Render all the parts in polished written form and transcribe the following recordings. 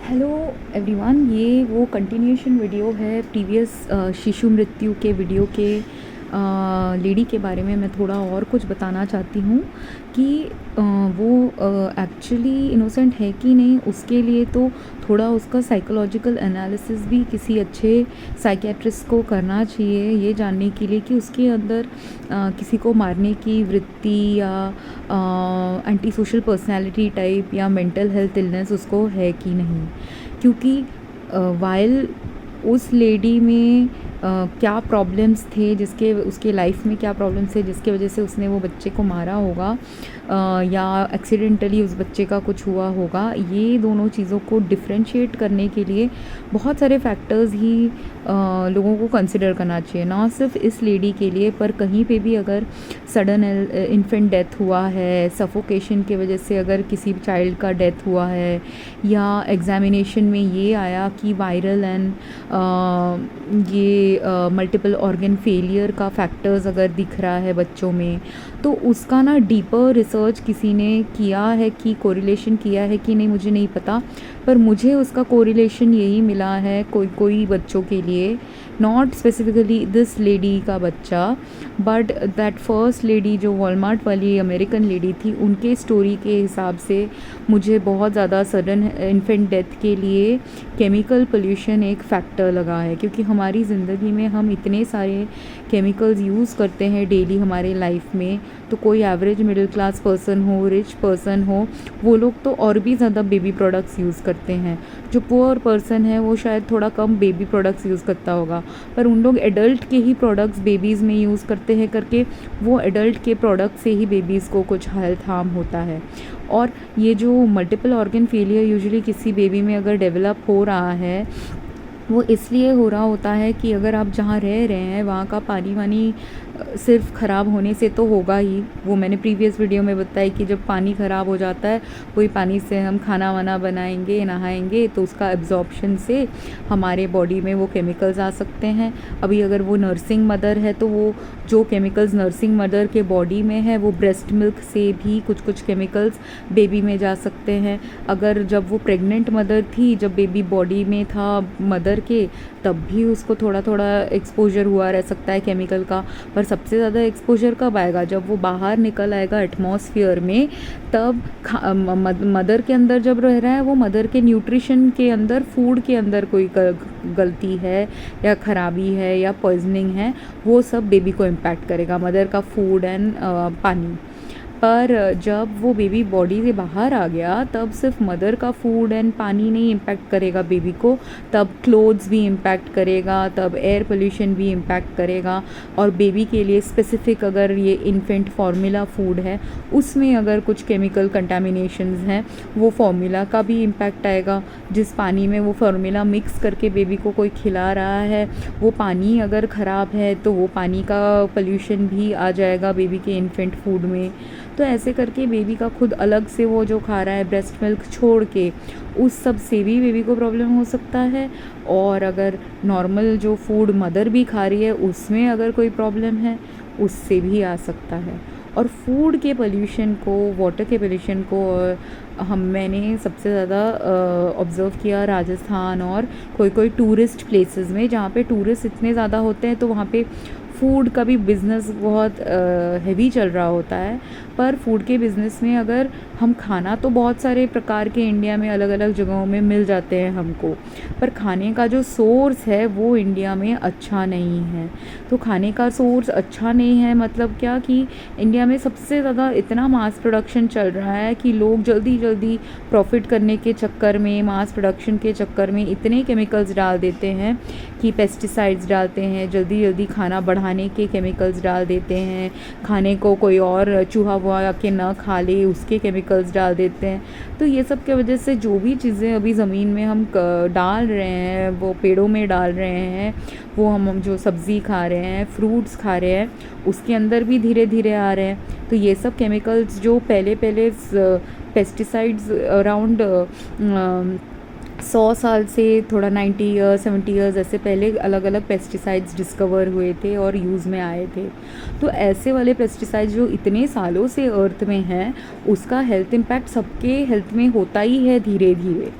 Hello everyone, ये वो continuation video है प्रीवियस शिशु मृत्यु के वीडियो के लेडी के बारे में। मैं थोड़ा और कुछ बताना चाहती हूँ कि वो एक्चुअली इनोसेंट है कि नहीं, उसके लिए तो थोड़ा उसका साइकोलॉजिकल एनालिसिस भी किसी अच्छे साइकेट्रिस्ट को करना चाहिए, ये जानने के लिए कि उसके अंदर किसी को मारने की वृत्ति या एंटी सोशल पर्सनैलिटी टाइप या मेंटल हेल्थ इलनेस उसको है कि नहीं। क्योंकि वाइल उस लेडी में क्या प्रॉब्लम्स थे, जिसके उसके लाइफ में क्या प्रॉब्लम्स थे जिसके वजह से उसने वो बच्चे को मारा होगा या एक्सीडेंटली उस बच्चे का कुछ हुआ होगा, ये दोनों चीज़ों को डिफरेंशिएट करने के लिए बहुत सारे फैक्टर्स ही लोगों को कंसिडर करना चाहिए। ना सिर्फ इस लेडी के लिए, पर कहीं पे भी अगर सडन इन्फेंट डेथ हुआ है, सफोकेशन की वजह से अगर किसी चाइल्ड का डेथ हुआ है, या एग्जामिनेशन में ये आया कि वायरल एंड ये मल्टीपल ऑर्गन फेलियर का फैक्टर्स अगर दिख रहा है बच्चों में, तो उसका ना डीपर रिसर्च किसी ने किया है कि कोरिलेशन किया है कि नहीं मुझे नहीं पता, पर मुझे उसका कोरिलेशन यही मिला है कोई बच्चों के लिए, नॉट स्पेसिफिकली दिस लेडी का बच्चा, बट दैट फर्स्ट लेडी जो वॉलमार्ट वाली अमेरिकन लेडी थी, उनके स्टोरी के हिसाब से मुझे बहुत ज़्यादा सडन इन्फेंट डेथ के लिए केमिकल पोल्यूशन एक फैक्टर लगा है। क्योंकि हमारी ज़िंदगी में हम इतने सारे केमिकल्स यूज़ करते हैं डेली हमारे लाइफ में, तो कोई एवरेज मिडिल क्लास पर्सन हो, रिच पर्सन हो, वो लोग तो और भी ज़्यादा बेबी प्रोडक्ट्स यूज़ करते हैं। जो पुअर पर्सन है वो शायद थोड़ा कम बेबी प्रोडक्ट्स यूज़ करता होगा, पर उन लोग एडल्ट के ही प्रोडक्ट्स बेबीज़ में यूज़ करते हैं करके वो एडल्ट के प्रोडक्ट से ही बेबीज़ को कुछ हेल्थ हार्म होता है। और ये जो मल्टीपल ऑर्गन फेलियर यूजुअली किसी बेबी में अगर डेवलप हो रहा है, वो इसलिए हो रहा होता है कि अगर आप जहाँ रह रहे हैं वहाँ का पानी वानी सिर्फ ख़राब होने से तो होगा ही। वो मैंने प्रीवियस वीडियो में बताया कि जब पानी ख़राब हो जाता है, वही पानी से हम खाना वाना बनाएंगे, नहाएंगे, तो उसका एब्जॉर्प्शन से हमारे बॉडी में वो केमिकल्स आ सकते हैं। अभी अगर वो नर्सिंग मदर है तो वो जो केमिकल्स नर्सिंग मदर के बॉडी में है वो ब्रेस्ट मिल्क से भी कुछ केमिकल्स बेबी में जा सकते हैं। अगर जब वो प्रेग्नेंट मदर थी, जब बेबी बॉडी में था मदर के, तब भी उसको थोड़ा थोड़ा एक्सपोजर हुआ रह सकता है केमिकल का। पर सबसे ज़्यादा एक्सपोजर कब आएगा? जब वो बाहर निकल आएगा एटमॉस्फेयर में, तब मदर के अंदर जब रह रहा है, वो मदर के न्यूट्रिशन के अंदर, फूड के अंदर कोई गलती है या ख़राबी है या पॉइजनिंग है, वो सब बेबी को इम्पैक्ट करेगा, मदर का फूड एंड पानी। पर जब वो बेबी बॉडी से बाहर आ गया, तब सिर्फ मदर का फूड एंड पानी नहीं इम्पैक्ट करेगा बेबी को, तब क्लोथ्स भी इम्पैक्ट करेगा, तब एयर पोल्यूशन भी इम्पैक्ट करेगा। और बेबी के लिए स्पेसिफिक अगर ये इन्फेंट फार्मूला फूड है, उसमें अगर कुछ केमिकल कंटामिनेशंस हैं, वो फार्मूला का भी इम्पैक्ट आएगा। जिस पानी में वो फार्मूला मिक्स करके बेबी को कोई खिला रहा है, वो पानी अगर ख़राब है तो वो पानी का पोल्यूशन भी आ जाएगा बेबी के इन्फेंट फूड में। तो ऐसे करके बेबी का खुद अलग से वो जो खा रहा है ब्रेस्ट मिल्क छोड़ के, उस सब से भी बेबी को प्रॉब्लम हो सकता है। और अगर नॉर्मल जो फूड मदर भी खा रही है उसमें अगर कोई प्रॉब्लम है, उससे भी आ सकता है। और फूड के पोल्यूशन को, वाटर के पोल्यूशन को मैंने सबसे ज़्यादा ऑब्ज़र्व किया राजस्थान और कोई टूरिस्ट प्लेसेस में, जहाँ पे टूरिस्ट इतने ज़्यादा होते हैं, तो वहाँ पे फूड का भी बिज़नेस बहुत हैवी चल रहा होता है। पर फूड के बिज़नेस में अगर हम खाना, तो बहुत सारे प्रकार के इंडिया में अलग अलग जगहों में मिल जाते हैं हमको, पर खाने का जो सोर्स है वो इंडिया में अच्छा नहीं है। तो खाने का सोर्स अच्छा नहीं है मतलब क्या, कि इंडिया में सबसे ज़्यादा इतना मास प्रोडक्शन चल रहा है कि लोग जल्दी जल्दी प्रॉफिट करने के चक्कर में, मास प्रोडक्शन के चक्कर में इतने केमिकल्स डाल देते हैं कि पेस्टिसाइड्स डालते हैं, जल्दी जल्दी खाना बढ़ाने के केमिकल्स डाल देते हैं, खाने को कोई और चूहा वुहा के ना खा ले उसके केमिकल्स डाल देते हैं। तो ये सब की वजह से जो भी चीज़ें अभी ज़मीन में हम डाल रहे हैं, वो पेड़ों में डाल रहे हैं, वो हम जो सब्ज़ी खा रहे हैं, फ्रूट्स खा रहे हैं, उसके अंदर भी धीरे धीरे आ रहे हैं। तो ये सब केमिकल्स जो पहले पेस्टिसाइड्स अराउंड 100 साल से, थोड़ा 90 ईयर्स 70 ईयर्स ऐसे पहले अलग अलग पेस्टिसाइड्स डिस्कवर हुए थे और यूज़ में आए थे। तो ऐसे वाले पेस्टिसाइड्स जो इतने सालों से अर्थ में हैं, उसका हेल्थ इम्पैक्ट सबके हेल्थ में होता ही है धीरे धीरे।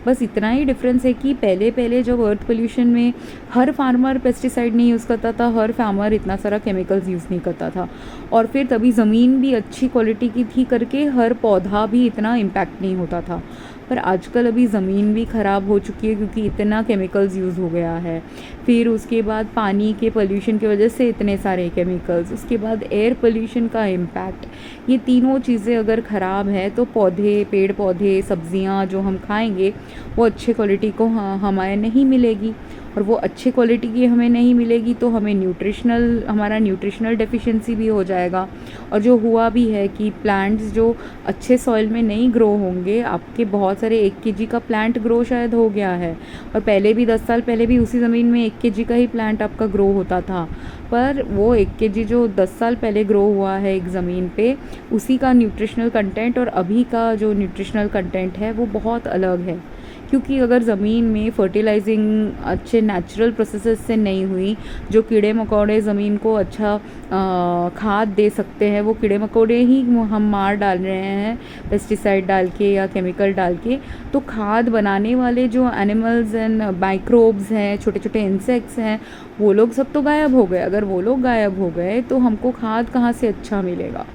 बस इतना ही डिफरेंस है कि पहले पहले जब अर्थ पोल्यूशन में हर फार्मर पेस्टिसाइड नहीं यूज़ करता था, हर फार्मर इतना सारा केमिकल्स यूज़ नहीं करता था, और फिर तभी ज़मीन भी अच्छी क्वालिटी की थी करके हर पौधा भी इतना इम्पैक्ट नहीं होता था। पर आजकल अभी ज़मीन भी ख़राब हो चुकी है क्योंकि इतना केमिकल्स यूज़ हो गया है। फिर उसके बाद पानी के पोल्यूशन की वजह से इतने सारे केमिकल्स, उसके बाद एयर पोल्यूशन का इम्पैक्ट, ये तीनों चीज़ें अगर ख़राब है तो पौधे, पेड़ पौधे, सब्जियां जो हम खाएंगे वो अच्छे क्वालिटी को हमें नहीं मिलेगी, और वो अच्छे क्वालिटी की हमें नहीं मिलेगी तो हमें हमारा न्यूट्रिशनल डेफिशिएंसी भी हो जाएगा। और जो हुआ भी है कि प्लांट्स जो अच्छे सॉइल में नहीं ग्रो होंगे, आपके बहुत सारे 1 केजी का प्लांट ग्रो शायद हो गया है, और पहले भी 10 साल पहले भी उसी ज़मीन में 1 केजी का ही प्लांट आपका ग्रो होता था, पर वो 1 केजी जो 10 साल पहले ग्रो हुआ है एक ज़मीन पे, उसी का न्यूट्रिशनल कंटेंट और अभी का जो न्यूट्रिशनल कंटेंट है वो बहुत अलग है। क्योंकि अगर ज़मीन में फर्टिलाइजिंग अच्छे नेचुरल प्रोसेसेस से नहीं हुई, जो कीड़े मकोड़े ज़मीन को अच्छा खाद दे सकते हैं, वो कीड़े मकोड़े ही हम मार डाल रहे हैं पेस्टिसाइड डाल के या केमिकल डाल के, तो खाद बनाने वाले जो एनिमल्स एंड माइक्रोब्स हैं, छोटे छोटे इंसेक्ट्स हैं, वो लोग सब तो गायब हो गए। अगर वो लोग गायब हो गए तो हमको खाद कहाँ से अच्छा मिलेगा,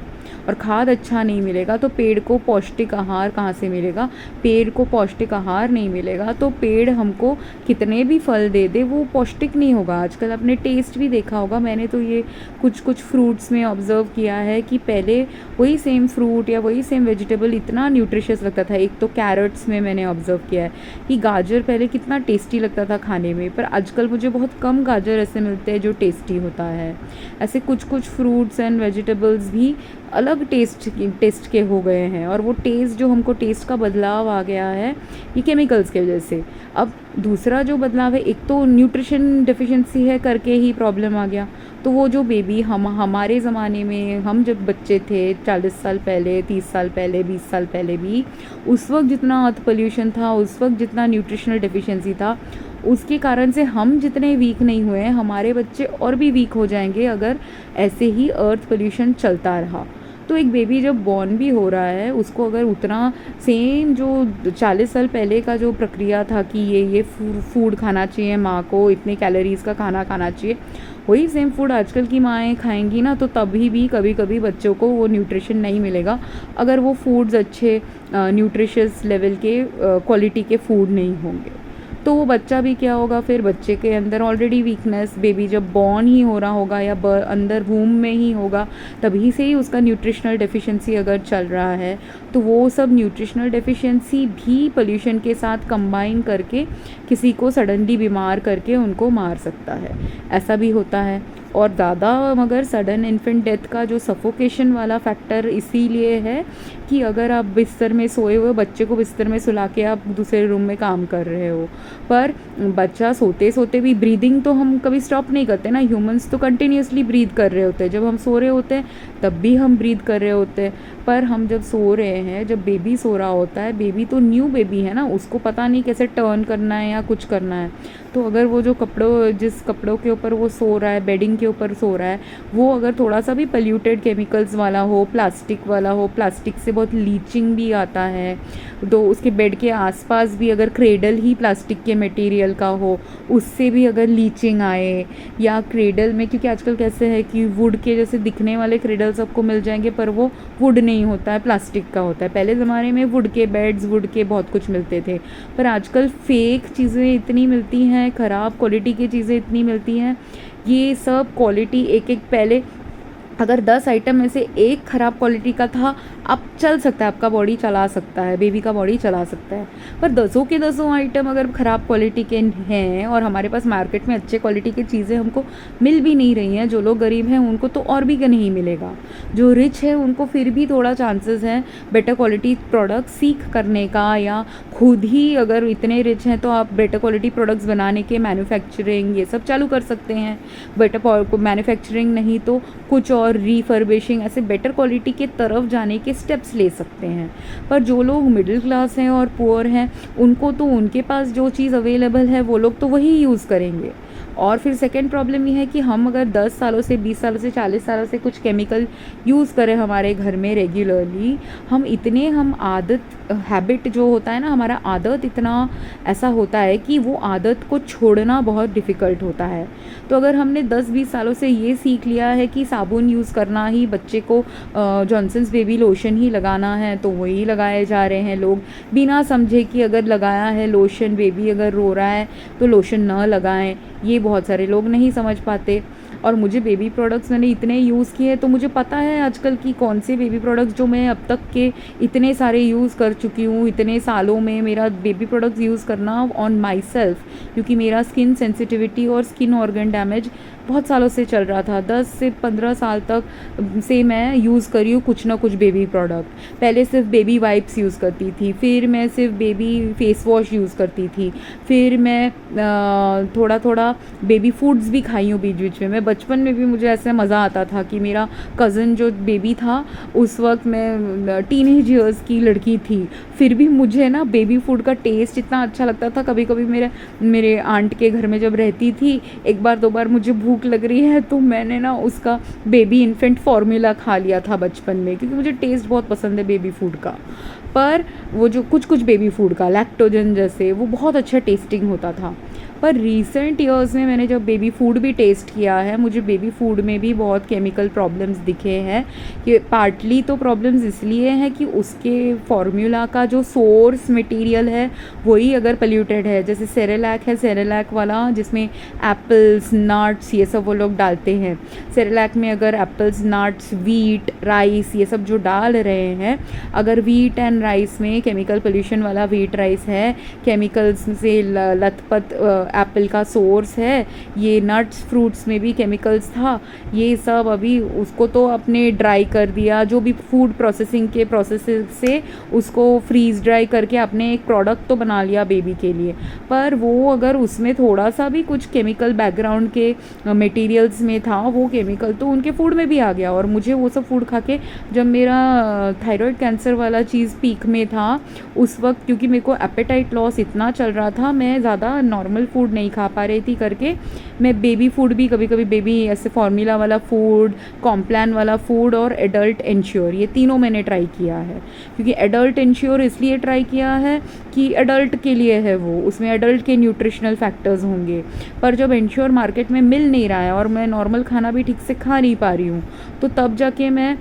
और खाद अच्छा नहीं मिलेगा तो पेड़ को पौष्टिक आहार कहाँ से मिलेगा, पेड़ को पौष्टिक आहार नहीं मिलेगा तो पेड़ हमको कितने भी फल दे दे वो पौष्टिक नहीं होगा। आजकल आपने टेस्ट भी देखा होगा, मैंने तो ये कुछ कुछ फ्रूट्स में ऑब्ज़र्व किया है कि पहले वही सेम फ्रूट या वही सेम वेजिटेबल इतना न्यूट्रिशियस लगता था। एक तो कैरेट्स में मैंने ऑब्ज़र्व किया है कि गाजर पहले कितना टेस्टी लगता था खाने में, पर आजकल मुझे बहुत कम गाजर ऐसे मिलते हैं जो टेस्टी होता है। ऐसे कुछ कुछ फ्रूट्स एंड वेजिटेबल्स भी अलग टेस्ट के हो गए हैं, और वो टेस्ट जो हमको टेस्ट का बदलाव आ गया है ये केमिकल्स की वजह से। अब दूसरा जो बदलाव है, एक तो न्यूट्रिशन डेफिशिएंसी है करके ही प्रॉब्लम आ गया। तो वो जो बेबी हमारे ज़माने में, हम जब बच्चे थे 40 साल पहले, 30 साल पहले, 20 साल पहले भी, उस वक्त जितना अर्थ पोल्यूशन था, उस वक्त जितना न्यूट्रिशनल डेफिशिएंसी था, उसके कारण से हम जितने वीक नहीं हुए हैं, हमारे बच्चे और भी वीक हो जाएंगे अगर ऐसे ही अर्थ पोल्यूशन चलता रहा। तो एक बेबी जब बॉर्न भी हो रहा है, उसको अगर उतना सेम जो 40 साल पहले का जो प्रक्रिया था कि ये फूड खाना चाहिए माँ को, इतने कैलोरीज़ का खाना खाना चाहिए, वही सेम फूड आजकल की माएँ खाएंगी ना, तो तभी भी कभी कभी बच्चों को वो न्यूट्रिशन नहीं मिलेगा अगर वो फूड्स अच्छे न्यूट्रिशियस लेवल के क्वालिटी के फूड नहीं होंगे। तो वो बच्चा भी क्या होगा, फिर बच्चे के अंदर ऑलरेडी वीकनेस, बेबी जब बॉर्न ही हो रहा होगा या अंदर वूम में ही होगा, तभी से ही उसका न्यूट्रिशनल डेफिशिएंसी अगर चल रहा है, तो वो सब न्यूट्रिशनल डेफिशिएंसी भी पोल्यूशन के साथ कंबाइन करके किसी को सडनली बीमार करके उनको मार सकता है। ऐसा भी होता है। और ज़्यादा मगर सडन इन्फेंट डेथ का जो सफोकेशन वाला फैक्टर इसीलिए है कि अगर आप बिस्तर में सोए हुए बच्चे को बिस्तर में सुला के आप दूसरे रूम में काम कर रहे हो, पर बच्चा सोते सोते भी, ब्रीदिंग तो हम कभी स्टॉप नहीं करते ना, ह्यूमंस तो कंटिन्यूसली ब्रीद कर रहे होते हैं, जब हम सो रहे होते हैं तब भी हम ब्रीद कर रहे होते हैं, पर हम जब सो रहे हैं, जब बेबी सो रहा होता है, बेबी तो न्यू बेबी है ना, उसको पता नहीं कैसे टर्न करना है या कुछ करना है, तो अगर वो जो जिस कपड़ों के ऊपर वो सो रहा है, बेडिंग के ऊपर सो रहा है, वो अगर थोड़ा सा भी पोल्यूटेड केमिकल्स वाला हो, प्लास्टिक वाला हो, प्लास्टिक से बहुत लीचिंग भी आता है, तो उसके बेड के आसपास भी अगर क्रेडल ही प्लास्टिक के मटेरियल का हो, उससे भी अगर लीचिंग आए, या क्रेडल में, क्योंकि आजकल कैसे है कि वुड के जैसे दिखने वाले क्रेडल सबको मिल जाएंगे, पर वो वुड नहीं होता है, प्लास्टिक का होता है। पहले ज़माने में वुड के बेड्स, वुड के बहुत कुछ मिलते थे, पर आजकल फेक चीज़ें इतनी मिलती हैं, ख़राब क्वालिटी की चीज़ें इतनी मिलती हैं। ये सब क्वालिटी एक एक, पहले अगर 10 आइटम में से एक ख़राब क्वालिटी का था, अब चल सकता है, आपका बॉडी चला सकता है, बेबी का बॉडी चला सकता है, पर 10 के 10 आइटम अगर ख़राब क्वालिटी के हैं और हमारे पास मार्केट में अच्छे क्वालिटी की चीज़ें हमको मिल भी नहीं रही हैं, जो लोग गरीब हैं उनको तो और भी नहीं मिलेगा, जो रिच है उनको फिर भी थोड़ा चांसेस हैं बेटर क्वालिटी प्रोडक्ट सीख करने का, या खुद ही अगर इतने रिच हैं तो आप बेटर क्वालिटी प्रोडक्ट्स बनाने के मैन्युफैक्चरिंग ये सब चालू कर सकते हैं। बेटर मैन्युफैक्चरिंग नहीं तो कुछ और रीफर्बिशिंग, ऐसे बेटर क्वालिटी के तरफ जाने के स्टेप्स ले सकते हैं। पर जो लोग मिडिल क्लास हैं और पुअर हैं, उनको तो उनके पास जो चीज़ अवेलेबल है वो लोग तो वही यूज़ करेंगे। और फिर सेकंड प्रॉब्लम ये है कि हम अगर 10 सालों से, 20 सालों से, 40 सालों से कुछ केमिकल यूज़ करें हमारे घर में रेगुलरली, हम आदत, हैबिट जो होता है ना, हमारा आदत इतना ऐसा होता है कि वो आदत को छोड़ना बहुत डिफ़िकल्ट होता है। तो अगर हमने 10-20 सालों से ये सीख लिया है कि साबुन यूज़ करना ही, बच्चे को जॉनसन्स बेबी लोशन ही लगाना है, तो वही लगाए जा रहे हैं लोग, बिना समझे कि अगर लगाया है लोशन, बेबी अगर रो रहा है तो लोशन न लगाएं, ये बहुत सारे लोग नहीं समझ पाते। और मुझे बेबी प्रोडक्ट्स मैंने इतने यूज़ किए, तो मुझे पता है आजकल की कौन से बेबी प्रोडक्ट्स जो मैं अब तक के इतने सारे यूज़ कर चुकी हूँ, इतने सालों में मेरा बेबी प्रोडक्ट्स यूज़ करना ऑन माई सेल्फ, क्योंकि मेरा स्किन सेंसिटिविटी और स्किन ऑर्गन डैमेज बहुत सालों से चल रहा था। 10 से 15 साल तक से मैं यूज़ करी हूँ कुछ ना कुछ बेबी प्रोडक्ट। पहले सिर्फ बेबी वाइप्स यूज़ करती थी, फिर मैं सिर्फ बेबी फेस वॉश यूज़ करती थी, फिर मैं थोड़ा थोड़ा बेबी फूड्स भी खाई हूँ बीच बीच में। मैं बचपन में भी मुझे ऐसे मज़ा आता था कि मेरा कज़न जो बेबी था, उस वक्त मैं टीनेज ईयर्स की लड़की थी, फिर भी मुझे ना बेबी फूड का टेस्ट इतना अच्छा लगता था। कभी कभी मेरे आंट के घर में जब रहती थी, एक बार 2 बार मुझे भूख लग रही है तो मैंने ना उसका बेबी इन्फेंट फार्मूला खा लिया था बचपन में, क्योंकि मुझे टेस्ट बहुत पसंद है बेबी फूड का। पर वो जो कुछ बेबी फूड का लैक्टोजन जैसे, वो बहुत अच्छा टेस्टिंग होता था। पर रीसेंट ईयर्स में मैंने जब बेबी फूड भी टेस्ट किया है, मुझे बेबी फूड में भी बहुत केमिकल प्रॉब्लम्स दिखे हैं। कि पार्टली तो प्रॉब्लम्स इसलिए हैं कि उसके फार्मूला का जो सोर्स मटेरियल है वही अगर पोल्यूटेड है, जैसे सेरेलैक है, सेरेलैक वाला जिसमें एप्पल्स, नट्स, ये सब वो लोग डालते हैं। सेरेलैक में अगर एप्पल्स, नट्स, वीट, राइस, ये सब जो डाल रहे हैं, अगर वीट एंड राइस में केमिकल पोल्यूशन वाला वीट राइस है, केमिकल्स से लथपथ एप्पल का सोर्स है, ये नट्स फ्रूट्स में भी केमिकल्स था, ये सब अभी उसको तो अपने ड्राई कर दिया, जो भी फूड प्रोसेसिंग के प्रोसेस से उसको फ्रीज ड्राई करके अपने एक प्रोडक्ट तो बना लिया बेबी के लिए। पर वो अगर उसमें थोड़ा सा भी कुछ केमिकल बैकग्राउंड के मटेरियल्स में था, वो केमिकल तो उनके फूड में भी आ गया। और मुझे वो सब फूड खा के, जब मेरा थायराइड कैंसर वाला चीज़ पीक में था उस वक्त, क्योंकि मेरे को एपेटाइट लॉस इतना चल रहा था, मैं ज़्यादा नॉर्मल फूड नहीं खा पा रही थी करके, मैं बेबी फूड भी कभी कभी, बेबी ऐसे फार्मूला वाला फूड, कॉम्प्लान वाला फूड और एडल्ट इंश्योर, ये तीनों मैंने ट्राई किया है। क्योंकि एडल्ट इंश्योर इसलिए ट्राई किया है कि एडल्ट के लिए है, वो उसमें एडल्ट के न्यूट्रिशनल फैक्टर्स होंगे। पर जब इंश्योर मार्केट में मिल नहीं रहा है और मैं नॉर्मल खाना भी ठीक से खा नहीं पा रही हूँ, तो तब जाके मैं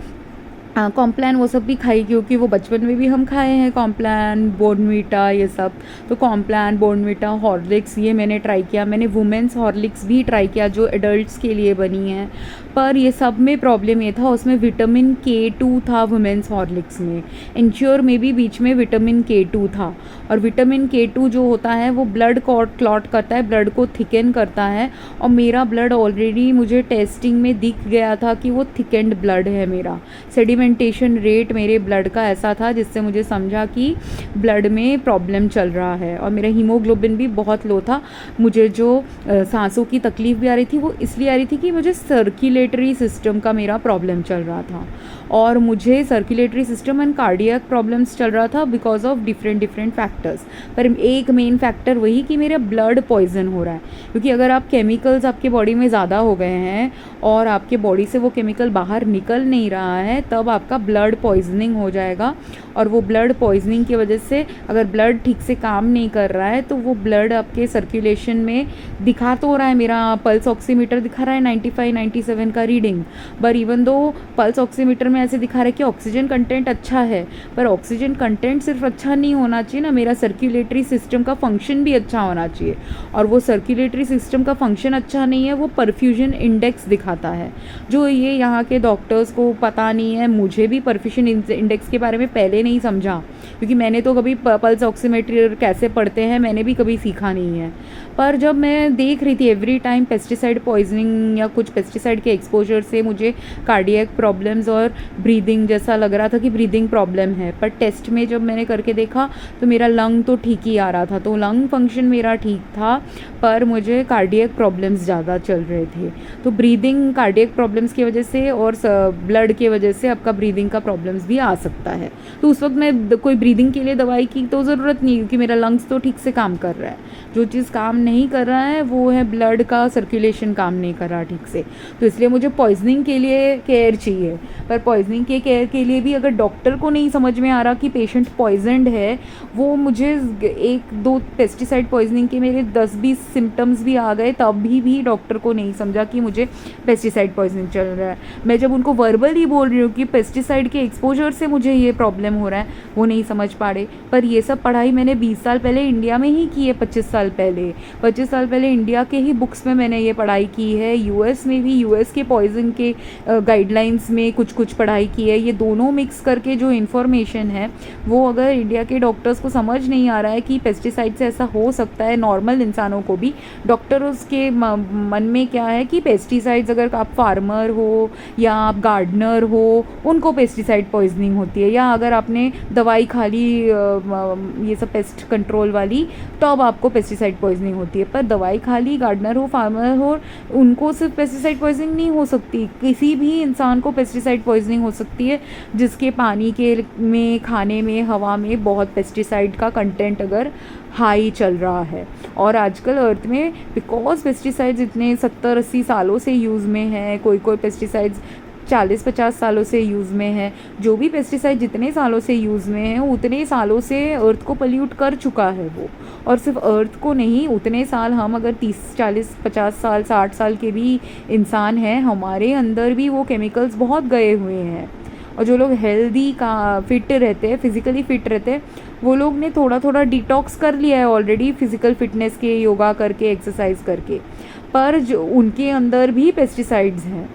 कॉम्प्लान वो सब भी खाई, क्योंकि वो बचपन में भी हम खाए हैं कॉम्प्लान, बोर्नवीटा, ये सब। तो कॉम्प्लान, बोर्नवीटा, हॉर्लिक्स, ये मैंने ट्राई किया। मैंने वुमेंस हॉर्लिक्स भी ट्राई किया जो एडल्ट्स के लिए बनी है, पर ये सब में प्रॉब्लम ये था, उसमें विटामिन K2 था वुमेंस हॉर्लिक्स में। इंश्योर में भी बीच में विटामिन K2 था, और विटामिन K2 जो होता है वो ब्लड क्लॉट करता है, ब्लड को थिकन करता है। और मेरा ब्लड ऑलरेडी, मुझे टेस्टिंग में दिख गया था कि वो थिकेंड ब्लड है मेरा। सेडिमेंटेशन रेट मेरे ब्लड का ऐसा था जिससे मुझे समझा कि ब्लड में प्रॉब्लम चल रहा है। और मेरा हीमोग्लोबिन भी बहुत लो था। मुझे जो सांसों की तकलीफ़ भी आ रही थी, वो इसलिए आ रही थी कि मुझे सर्कुलेटरी सिस्टम का मेरा प्रॉब्लम चल रहा था, और मुझे circulatory system and cardiac problems चल रहा था बिकॉज ऑफ डिफरेंट फैक्टर्स। पर एक मेन फैक्टर वही कि मेरा ब्लड पॉइजन हो रहा है, क्योंकि अगर आप केमिकल्स आपके बॉडी में ज़्यादा हो गए हैं और आपके बॉडी से वो केमिकल बाहर निकल नहीं रहा है, तब आपका ब्लड पॉइजनिंग हो जाएगा। और वो ब्लड पॉइजनिंग की वजह से, अगर ब्लड ठीक से काम नहीं कर रहा है, तो वो ब्लड आपके सर्कुलेशन में दिखा तो रहा है, मेरा पल्स ऑक्सीमीटर दिखा रहा है 95-97 का रीडिंग, पर इवन दो पल्स ऑक्सीमीटर में ऐसे दिखा रहा है कि ऑक्सीजन कंटेंट अच्छा है, पर ऑक्सीजन कंटेंट सिर्फ अच्छा नहीं होना चाहिए ना, मेरा सर्कुलेटरी सिस्टम का फंक्शन भी अच्छा होना चाहिए। और वो सर्कुलेटरी सिस्टम का फंक्शन अच्छा नहीं है, वो परफ्यूजन इंडेक्स दिखाता है, जो ये यहाँ के डॉक्टर्स को पता नहीं है। मुझे भी परफ्यूजन इंडेक्स के बारे में पहले नहीं समझा, क्योंकि मैंने तो कभी पल्स ऑक्सीमीटर कैसे पढ़ते हैं मैंने भी कभी सीखा नहीं है। पर जब मैं देख रही थी एवरी टाइम पेस्टिसाइड पॉइजनिंग या कुछ पेस्टिसाइड के एक्सपोजर से मुझे कार्डियक प्रॉब्लम्स और ब्रीदिंग जैसा लग रहा था कि ब्रीदिंग प्रॉब्लम है, पर टेस्ट में जब मैंने करके देखा तो मेरा लंग तो ठीक ही आ रहा था, तो लंग फंक्शन मेरा ठीक था, पर मुझे कार्डियक प्रॉब्लम्स ज़्यादा चल रहे थे। तो ब्रीदिंग, कार्डियक प्रॉब्लम्स की वजह से और ब्लड की वजह से अब आपका ब्रीदिंग का प्रॉब्लम्स भी आ सकता है। तो उस वक्त मैं कोई ब्रीदिंग के लिए दवाई की तो ज़रूरत नहीं, क्योंकि मेरा लंग्स तो ठीक से काम कर रहा है। जो चीज़ काम नहीं कर रहा है वो है ब्लड का सर्कुलेशन काम नहीं कर रहा ठीक से। तो इसलिए मुझे पॉइजनिंग के लिए केयर चाहिए। पर पॉइजनिंग के केयर के लिए भी अगर डॉक्टर को नहीं समझ में आ रहा कि पेशेंट पॉइजनड है, वो मुझे 1-2 पेस्टिसाइड पॉइजनिंग के मेरे 10-20 सिम्टम्स भी आ गए, तब भी डॉक्टर को नहीं समझा कि मुझे पेस्टिसाइड पॉइजनिंग चल रहा है। मैं जब उनको वर्बली बोल रही हूँ कि पेस्टिसाइड के एक्सपोजर से मुझे ये प्रॉब्लम हो रहा है, वो नहीं समझ पा रहे। पर ये सब पढ़ाई मैंने 20 साल पहले इंडिया में ही की है। 25 साल पहले इंडिया के ही बुक्स में मैंने ये पढ़ाई की है। यूएस में भी यूएस के पॉइजन के गाइडलाइंस में कुछ पढ़ाई की है। ये दोनों मिक्स करके जो इन्फॉर्मेशन है वो अगर इंडिया के डॉक्टर्स को समझ नहीं आ रहा है कि पेस्टिसाइड से ऐसा हो सकता है नॉर्मल इंसानों को भी, डॉक्टर्स के मन में क्या है कि पेस्टिसाइड्स, अगर आप फार्मर हो या आप गार्डनर हो उनको पेस्टिसाइड पॉइजनिंग होती है, या अगर आपने दवाई खा ली ये सब पेस्ट कंट्रोल वाली तो अब आपको पेस्टिसाइड पॉइजनिंग होती है। पर दवाई खा ली, गार्डनर हो फार्मर हो, उनको सिर्फ पेस्टिसाइड पॉइजनिंग नहीं हो सकती। किसी भी इंसान को पेस्टिसाइड पॉइजनिंग हो सकती है जिसके पानी के में, खाने में, हवा में बहुत पेस्टिसाइड का कंटेंट अगर हाई चल रहा है। और आजकल अर्थ में बिकॉज पेस्टिसाइड्स इतने 70-80 सालों से यूज़ में है, कोई पेस्टिसाइड्स 40-50 सालों से यूज़ में है। जो भी पेस्टिसाइड जितने सालों से यूज़ में है उतने सालों से अर्थ को पल्यूट कर चुका है वो। और सिर्फ अर्थ को नहीं, उतने साल हम अगर 30-40-50 साल 60 साल के भी इंसान हैं, हमारे अंदर भी वो केमिकल्स बहुत गए हुए हैं। और जो लोग हेल्दी का फिट रहते हैं, फिज़िकली फिट रहते हैं, वो लोग ने थोड़ा डिटॉक्स कर लिया है ऑलरेडी फिज़िकल फिटनेस के, योगा करके, एक्सरसाइज करके। पर जो उनके अंदर भी पेस्टिसाइड्स हैं,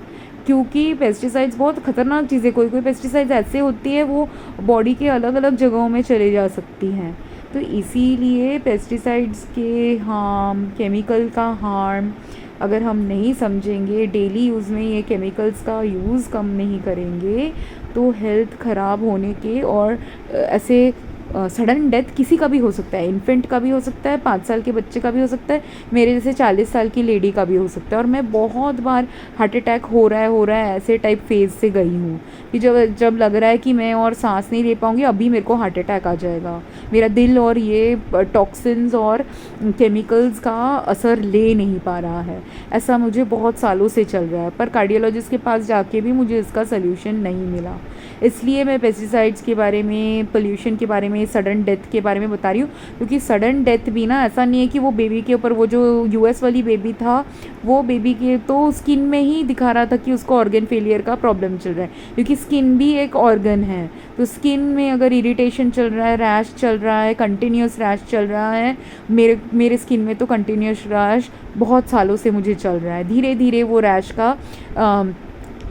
क्योंकि पेस्टिसाइड्स बहुत ख़तरनाक चीज़ें, कोई पेस्टिसाइड्स ऐसे होती है वो बॉडी के अलग अलग जगहों में चले जा सकती हैं। तो इसीलिए पेस्टिसाइड्स के हार्म, केमिकल का हार्म अगर हम नहीं समझेंगे, डेली यूज़ में ये केमिकल्स का यूज़ कम नहीं करेंगे, तो हेल्थ ख़राब होने के और ऐसे सडन डेथ किसी का भी हो सकता है। इन्फेंट का भी हो सकता है, 5 साल के बच्चे का भी हो सकता है, मेरे जैसे 40 साल की लेडी का भी हो सकता है। और मैं बहुत बार हार्ट अटैक हो रहा है ऐसे टाइप फेज़ से गई हूँ कि जब लग रहा है कि मैं और सांस नहीं ले पाऊँगी, अभी मेरे को हार्ट अटैक आ जाएगा। मेरा दिल और ये टॉक्सिन्स और केमिकल्स का असर ले नहीं पा रहा है। ऐसा मुझे बहुत सालों से चल रहा है, पर कार्डियोलॉजिस्ट के पास जाके भी मुझे इसका सल्यूशन नहीं मिला। इसलिए मैं पेस्टिसाइड्स के बारे में, पोल्यूशन के बारे में, सडन डेथ के बारे में बता रही हूँ। क्योंकि सडन डेथ भी ना, ऐसा नहीं है कि वो बेबी के ऊपर, वो जो यूएस वाली बेबी था, वो बेबी के तो स्किन में ही दिखा रहा था कि उसको ऑर्गन फेलियर का प्रॉब्लम चल रहा है, क्योंकि स्किन भी एक ऑर्गन है। तो स्किन में अगर इरिटेशन चल रहा है, रैश चल रहा है, कंटिन्यूस रैश चल रहा है, मेरे स्किन में तो कंटिन्यूस रैश बहुत सालों से मुझे चल रहा है। धीरे धीरे वो रैश का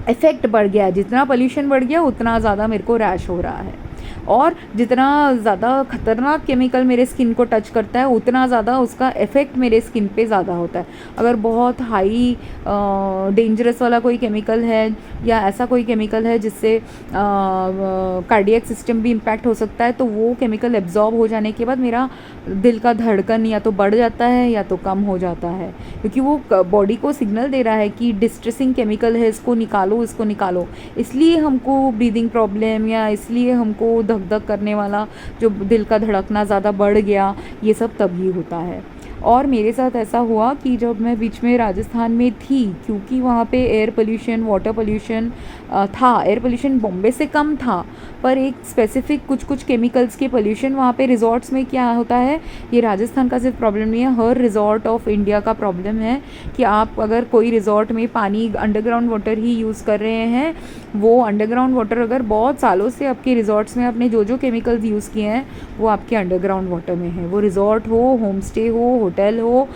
इफ़ेक्ट बढ़ गया है। जितना पोल्यूशन बढ़ गया उतना ज़्यादा मेरे को रैश हो रहा है। और जितना ज़्यादा ख़तरनाक केमिकल मेरे स्किन को टच करता है उतना ज़्यादा उसका इफ़ेक्ट मेरे स्किन पे ज़्यादा होता है। अगर बहुत हाई डेंजरस वाला कोई केमिकल है या ऐसा कोई केमिकल है जिससे कार्डियक सिस्टम भी इम्पैक्ट हो सकता है, तो वो केमिकल एब्जॉर्ब हो जाने के बाद मेरा दिल का धड़कन या तो बढ़ जाता है या तो कम हो जाता है, क्योंकि वो बॉडी को सिग्नल दे रहा है कि डिस्ट्रेसिंग केमिकल है, इसको निकालो। इसलिए हमको ब्रीदिंग प्रॉब्लम या इसलिए हमको धक धक करने वाला जो दिल का धड़कना ज़्यादा बढ़ गया, ये सब तभी होता है। और मेरे साथ ऐसा हुआ कि जब मैं बीच में राजस्थान में थी, क्योंकि वहाँ पे एयर पोल्यूशन, वाटर पोल्यूशन था। एयर पोल्यूशन बॉम्बे से कम था, पर एक स्पेसिफिक कुछ केमिकल्स के पोल्यूशन वहाँ पे रिजॉर्ट्स में क्या होता है, ये राजस्थान का सिर्फ प्रॉब्लम नहीं है, हर रिजॉर्ट ऑफ इंडिया का प्रॉब्लम है कि आप अगर कोई रिजॉर्ट में पानी अंडरग्राउंड वाटर ही यूज़ कर रहे हैं, वो अंडरग्राउंड वाटर अगर बहुत सालों से आपके रिजॉर्ट्स में आपने जो केमिकल्स यूज़ किए हैं वो आपके अंडरग्राउंड वाटर में है। वो रिजॉर्ट हो, होम स्टे हो, होटल हो,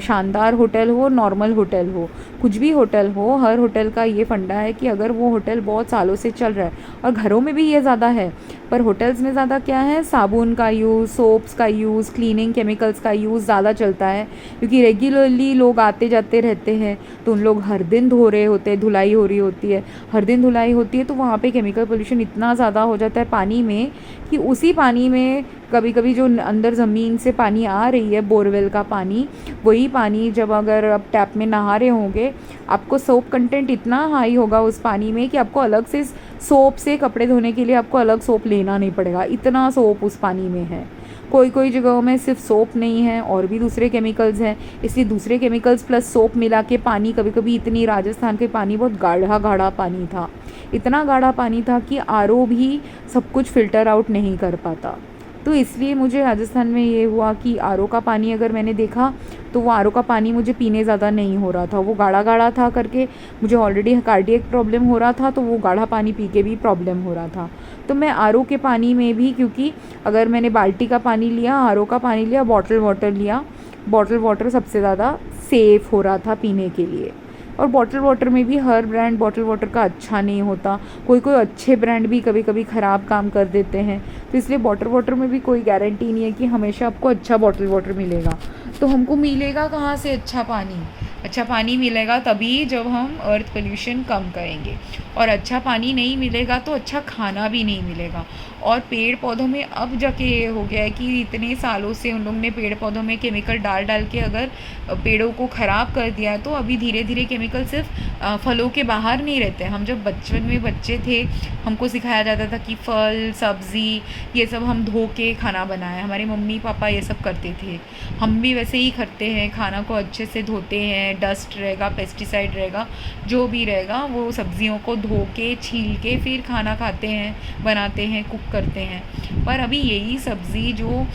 शानदार होटल हो, नॉर्मल होटल हो, कुछ भी होटल हो, हर होटल का ये फंडा है कि अगर वो होटल बहुत सालों से चल रहा है, और घरों में भी ये ज़्यादा है, पर होटल्स में ज़्यादा क्या है, साबुन का यूज़, सोप्स का यूज़, क्लीनिंग केमिकल्स का यूज़ ज़्यादा चलता है, क्योंकि रेगुलरली लोग आते जाते रहते हैं, तो उन लोग हर दिन धो रहे होते हैं, धुलाई हो रही होती है, हर दिन धुलाई होती है, तो वहाँ पे केमिकल पोल्यूशन इतना ज़्यादा हो जाता है पानी में कि उसी पानी में कभी कभी जो अंदर ज़मीन से पानी आ रही है, बोरवेल का पानी, वही पानी जब अगर आप टैप में नहा रहे होंगे, आपको सोप कंटेंट इतना हाई होगा उस पानी में कि आपको अलग से सोप से कपड़े धोने के लिए आपको अलग सोप लेना नहीं पड़ेगा, इतना सोप उस पानी में है। कोई कोई जगहों में सिर्फ सोप नहीं है और भी दूसरे केमिकल्स हैं, इसलिए दूसरे केमिकल्स प्लस सोप मिला के पानी, कभी कभी इतनी, राजस्थान के पानी बहुत गाढ़ा गाढ़ा पानी था, इतना गाढ़ा पानी था कि आरओ भी सब कुछ फ़िल्टर आउट नहीं कर पाता। तो इसलिए मुझे राजस्थान में ये हुआ कि आरओ का पानी अगर मैंने देखा तो वो आरओ का पानी मुझे पीने ज़्यादा नहीं हो रहा था, वो गाढ़ा गाढ़ा था करके मुझे ऑलरेडी कार्डियक प्रॉब्लम हो रहा था, तो वो गाढ़ा पानी पी के भी प्रॉब्लम हो रहा था। तो मैं आरओ के पानी में भी, क्योंकि अगर मैंने बाल्टी का पानी लिया, आरओ का पानी लिया, बॉटल वाटर लिया, बॉटल वाटर सबसे ज़्यादा सेफ़ हो रहा था पीने के लिए। और बॉटल वाटर में भी हर ब्रांड बॉटल वाटर का अच्छा नहीं होता, कोई कोई अच्छे ब्रांड भी कभी कभी ख़राब काम कर देते हैं, तो इसलिए बॉटल वाटर में भी कोई गारंटी नहीं है कि हमेशा आपको अच्छा बॉटल वाटर मिलेगा। तो हमको मिलेगा कहाँ से अच्छा पानी? अच्छा पानी मिलेगा तभी जब हम अर्थ पोल्यूशन कम करेंगे, और अच्छा पानी नहीं मिलेगा तो अच्छा खाना भी नहीं मिलेगा। और पेड़ पौधों में अब जाके ये हो गया है कि इतने सालों से उन लोग ने पेड़ पौधों में केमिकल डाल डाल के अगर पेड़ों को ख़राब कर दिया है, तो अभी धीरे धीरे केमिकल सिर्फ फलों के बाहर नहीं रहते। हम जब बचपन में बच्चे थे, हमको सिखाया जाता था कि फल सब्ज़ी ये सब हम धो के खाना बनाएं, हमारे मम्मी पापा ये सब करते थे, हम भी वैसे ही करते हैं, खाना को अच्छे से धोते हैं, डस्ट रहेगा, पेस्टिसाइड रहेगा, जो भी रहेगा, वो सब्जियों को धो के छील के फिर खाना खाते हैं, बनाते हैं, कुक करते हैं। पर अभी यही सब्ज़ी जो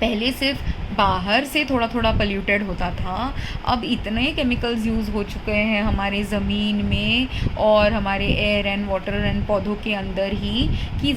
पहले सिर्फ बाहर से थोड़ा थोड़ा पोल्यूटेड होता था, अब इतने केमिकल्स यूज़ हो चुके हैं हमारे ज़मीन में और हमारे एयर एंड वाटर एंड पौधों के अंदर ही, कि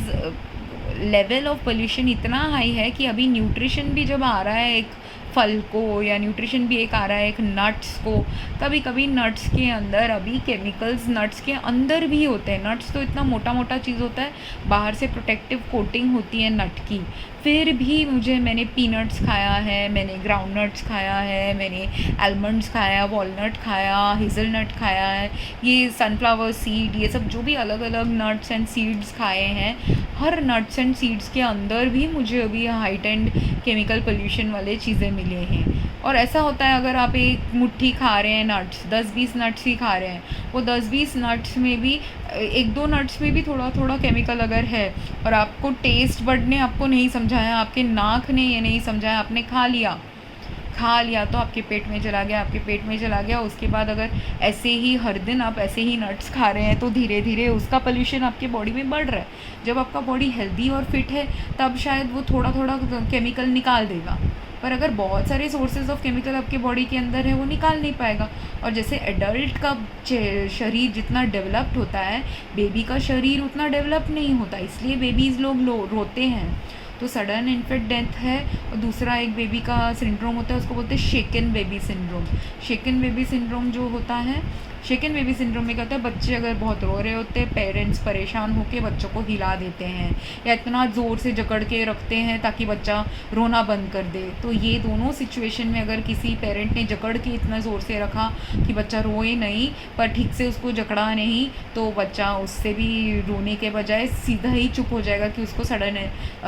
लेवल ऑफ पोल्यूशन इतना हाई है कि अभी न्यूट्रिशन भी जब आ रहा है एक फल को, या न्यूट्रिशन भी एक आ रहा है एक नट्स को, कभी कभी नट्स के अंदर अभी केमिकल्स नट्स के अंदर भी होते हैं। नट्स तो इतना मोटा मोटा चीज़ होता है, बाहर से प्रोटेक्टिव कोटिंग होती है नट की, फिर भी मैंने पीनट्स खाया है, मैंने ग्राउंड नट्स खाया है, मैंने आलमंड्स खाया, वॉलनट खाया, हेज़लनट खाया है, ये सनफ्लावर सीड, ये सब जो भी अलग अलग नट्स एंड सीड्स खाए हैं, हर नट्स एंड सीड्स के अंदर भी मुझे अभी हाइट एंड केमिकल पोल्यूशन वाले चीज़ें मिले हैं। और ऐसा होता है अगर आप एक मुट्ठी खा रहे हैं नट्स, 10-20 नट्स ही खा रहे हैं, वो 10-20 नट्स में भी एक दो नट्स में भी थोड़ा थोड़ा केमिकल अगर है, और आपको टेस्ट बड ने आपको नहीं समझाया, आपके नाक ने ये नहीं समझाया, आपने खा लिया तो आपके पेट में चला गया, उसके बाद अगर ऐसे ही हर दिन आप ऐसे ही नट्स खा रहे हैं तो धीरे धीरे उसका पोल्यूशन आपके बॉडी में बढ़ रहा है। जब आपका बॉडी हेल्दी और फिट है तब शायद वो थोड़ा थोड़ा केमिकल निकाल देगा, पर अगर बहुत सारे सोर्सेज ऑफ केमिकल आपके बॉडी के अंदर है वो निकाल नहीं पाएगा। और जैसे एडल्ट का शरीर जितना डेवलप्ड होता है, बेबी का शरीर उतना डेवलप नहीं होता, इसलिए बेबीज़ लोग रोते हैं। तो सडन इन्फेंट डेथ है, और दूसरा एक बेबी का सिंड्रोम होता है, उसको बोलते हैं शेकन बेबी सिंड्रोम। शेकन बेबी सिंड्रोम जो होता है, शेकन बेबी सिंड्रोम में क्या होता है, बच्चे अगर बहुत रो रहे होते हैं, पेरेंट्स परेशान होकर बच्चों को हिला देते हैं या इतना ज़ोर से जकड़ के रखते हैं ताकि बच्चा रोना बंद कर दे। तो ये दोनों सिचुएशन में अगर किसी पेरेंट ने जकड़ के इतना ज़ोर से रखा कि बच्चा रोए नहीं पर ठीक से उसको जकड़ा नहीं, तो बच्चा उससे भी रोने के बजाय सीधा ही चुप हो जाएगा कि उसको सडन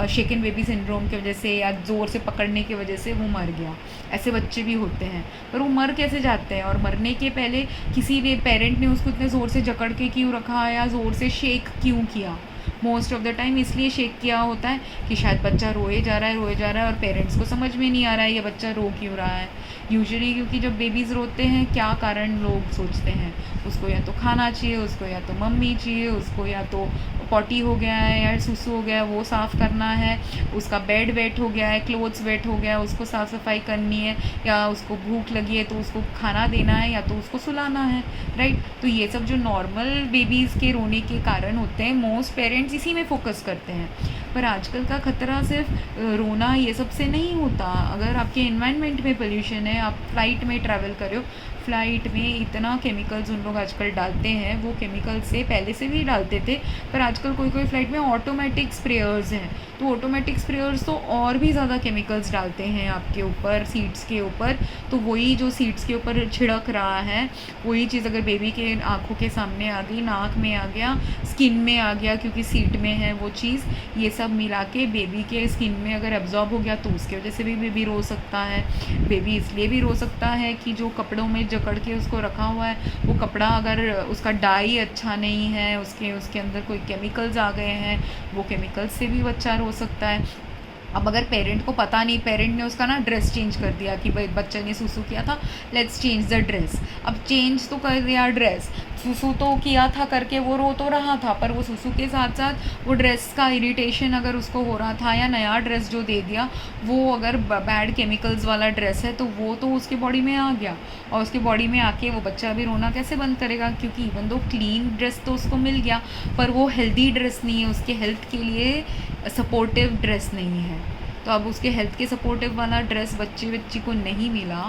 शेकन बेबी सिंड्रोम की वजह से या ज़ोर से पकड़ने की वजह से वो मर गया। ऐसे बच्चे भी होते हैं, पर वो मर कैसे जाते हैं, और मरने के पहले किसी ने पेरेंट ने उसको इतने ज़ोर से जकड़ के क्यों रखा या ज़ोर से शेक क्यों किया। मोस्ट ऑफ द टाइम इसलिए शेक किया होता है कि शायद बच्चा रोए जा रहा है और पेरेंट्स को समझ में नहीं आ रहा है ये बच्चा रो क्यों रहा है। यूजुअली क्योंकि जब बेबीज़ रोते हैं क्या कारण लोग सोचते हैं, उसको या तो खाना चाहिए, उसको या तो मम्मी चाहिए, उसको या तो पॉटी हो गया है या सुसु हो गया है वो साफ़ करना है, उसका बेड वेट हो गया है, क्लोथ्स वेट हो गया है, उसको साफ़ सफाई करनी है, या उसको भूख लगी है तो उसको खाना देना है या तो उसको सुलाना है, राइट। तो ये सब जो नॉर्मल बेबीज़ के रोने के कारण होते हैं, मोस्ट पेरेंट्स इसी में फोकस करते हैं। पर आजकल का ख़तरा सिर्फ रोना ये सब से नहीं होता। अगर आपके एनवायरनमेंट में पोल्यूशन है, आप फ्लाइट में ट्रैवल कर रहे हो, फ्लाइट में इतना केमिकल्स उन लोग आजकल डालते हैं, वो केमिकल से पहले से भी डालते थे पर आजकल आजकल कोई फ़्लाइट में ऑटोमेटिक स्प्रेयर्स हैं, तो ऑटोमेटिक स्प्रेयर्स तो और भी ज़्यादा केमिकल्स डालते हैं आपके ऊपर, सीट्स के ऊपर। तो वही जो सीट्स के ऊपर छिड़क रहा है, वही चीज़ अगर बेबी के आँखों के सामने आ गई, नाक में आ गया, स्किन में आ गया, क्योंकि सीट में है वो चीज़, ये सब मिला के बेबी के स्किन में अगर एब्जॉर्ब हो गया तो उसकी वजह से भी बेबी रो सकता है। बेबी इसलिए भी रो सकता है कि जो कपड़ों में जकड़ के उसको रखा हुआ है, वो कपड़ा अगर उसका डाई अच्छा नहीं है, उसके अंदर कोई केमिकल्स आ गए हैं, वो केमिकल्स से भी बच्चा रो सकता है। अब अगर पेरेंट को पता नहीं, पेरेंट ने उसका ना ड्रेस चेंज कर दिया कि भाई बच्चे ने सुसु किया था, लेट्स चेंज द ड्रेस। अब चेंज तो कर दिया ड्रेस, सुसु तो किया था करके वो रो तो रहा था, पर वो सुसु के साथ साथ वो ड्रेस का इरिटेशन अगर उसको हो रहा था, या नया ड्रेस जो दे दिया वो अगर बैड केमिकल्स वाला ड्रेस है, तो वो तो उसकी बॉडी में आ गया, और उसकी बॉडी में आके वो बच्चा भी रोना कैसे बंद करेगा? क्योंकि इवन दो क्लीन ड्रेस तो उसको मिल गया, पर वो हेल्दी ड्रेस नहीं है, उसके हेल्थ के लिए सपोर्टिव ड्रेस नहीं है। तो अब उसके हेल्थ के सपोर्टिव वाला ड्रेस बच्ची को नहीं मिला,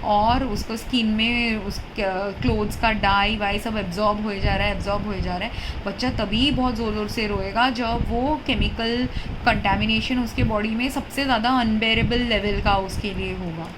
और उसको स्किन में उस क्लोथ्स का डाई वाई सब एब्जॉर्ब हो जा रहा है। बच्चा तभी बहुत ज़ोर से रोएगा जब वो केमिकल कंटेमिनेशन उसके बॉडी में सबसे ज़्यादा अनबेरेबल लेवल का उसके लिए होगा।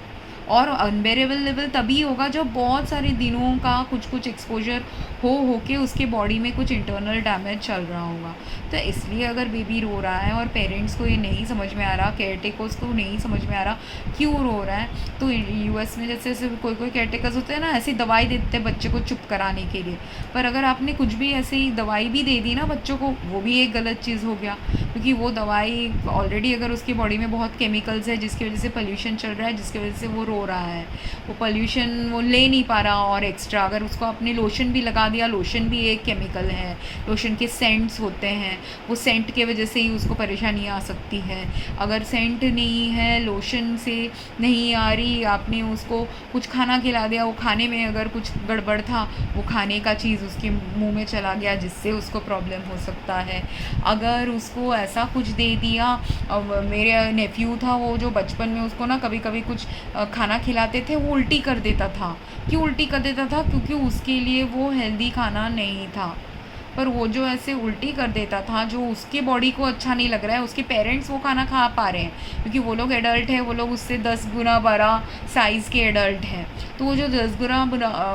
और अनबेरेबल लेवल तभी होगा जब बहुत सारे दिनों का कुछ एक्सपोजर हो के उसके बॉडी में कुछ इंटरनल डैमेज चल रहा होगा। तो इसलिए अगर बेबी रो रहा है और पेरेंट्स को ये नहीं समझ में आ रहा, केयर टेकर्स को नहीं समझ में आ रहा क्यों रो रहा है, तो यूएस में जैसे कोई केयर टेकर्स होते हैं ना, ऐसी दवाई दे देते हैं बच्चे को चुप कराने के लिए। पर अगर आपने कुछ भी ऐसी दवाई भी दे दी ना बच्चों को, वो भी एक गलत चीज़ हो गया, क्योंकि वो दवाई ऑलरेडी अगर उसकी बॉडी में बहुत केमिकल्स है, जिसकी वजह से पोल्यूशन चल रहा है, जिसकी वजह से वो रो रहा है, वो पोल्यूशन वो ले नहीं पा रहा, और एक्स्ट्रा अगर उसको आपने लोशन भी लगा दिया, लोशन भी एक केमिकल है, लोशन के सेंट्स होते हैं, वो सेंट के वजह से ही उसको परेशानी आ सकती है। अगर सेंट नहीं है, लोशन से नहीं आ रही, आपने उसको कुछ खाना खिला दिया, वो खाने में अगर कुछ गड़बड़ था, वो खाने का चीज़ उसके मुंह में चला गया, जिससे उसको प्रॉब्लम हो सकता है। अगर उसको ऐसा कुछ दे दिया, मेरे नेफ्यू था वो जो बचपन में उसको ना कभी कभी कुछ खाना खिलाते थे, वो उल्टी कर देता था। क्यों उल्टी कर देता था? क्योंकि उसके लिए वो हेल्दी खाना नहीं था। पर वो जो ऐसे उल्टी कर देता था, जो उसके बॉडी को अच्छा नहीं लग रहा है, उसके पेरेंट्स वो खाना खा पा रहे हैं क्योंकि वो लोग एडल्ट हैं, वो लोग उससे 10 गुना बड़ा साइज़ के एडल्ट हैं। तो वो जो 10 गुना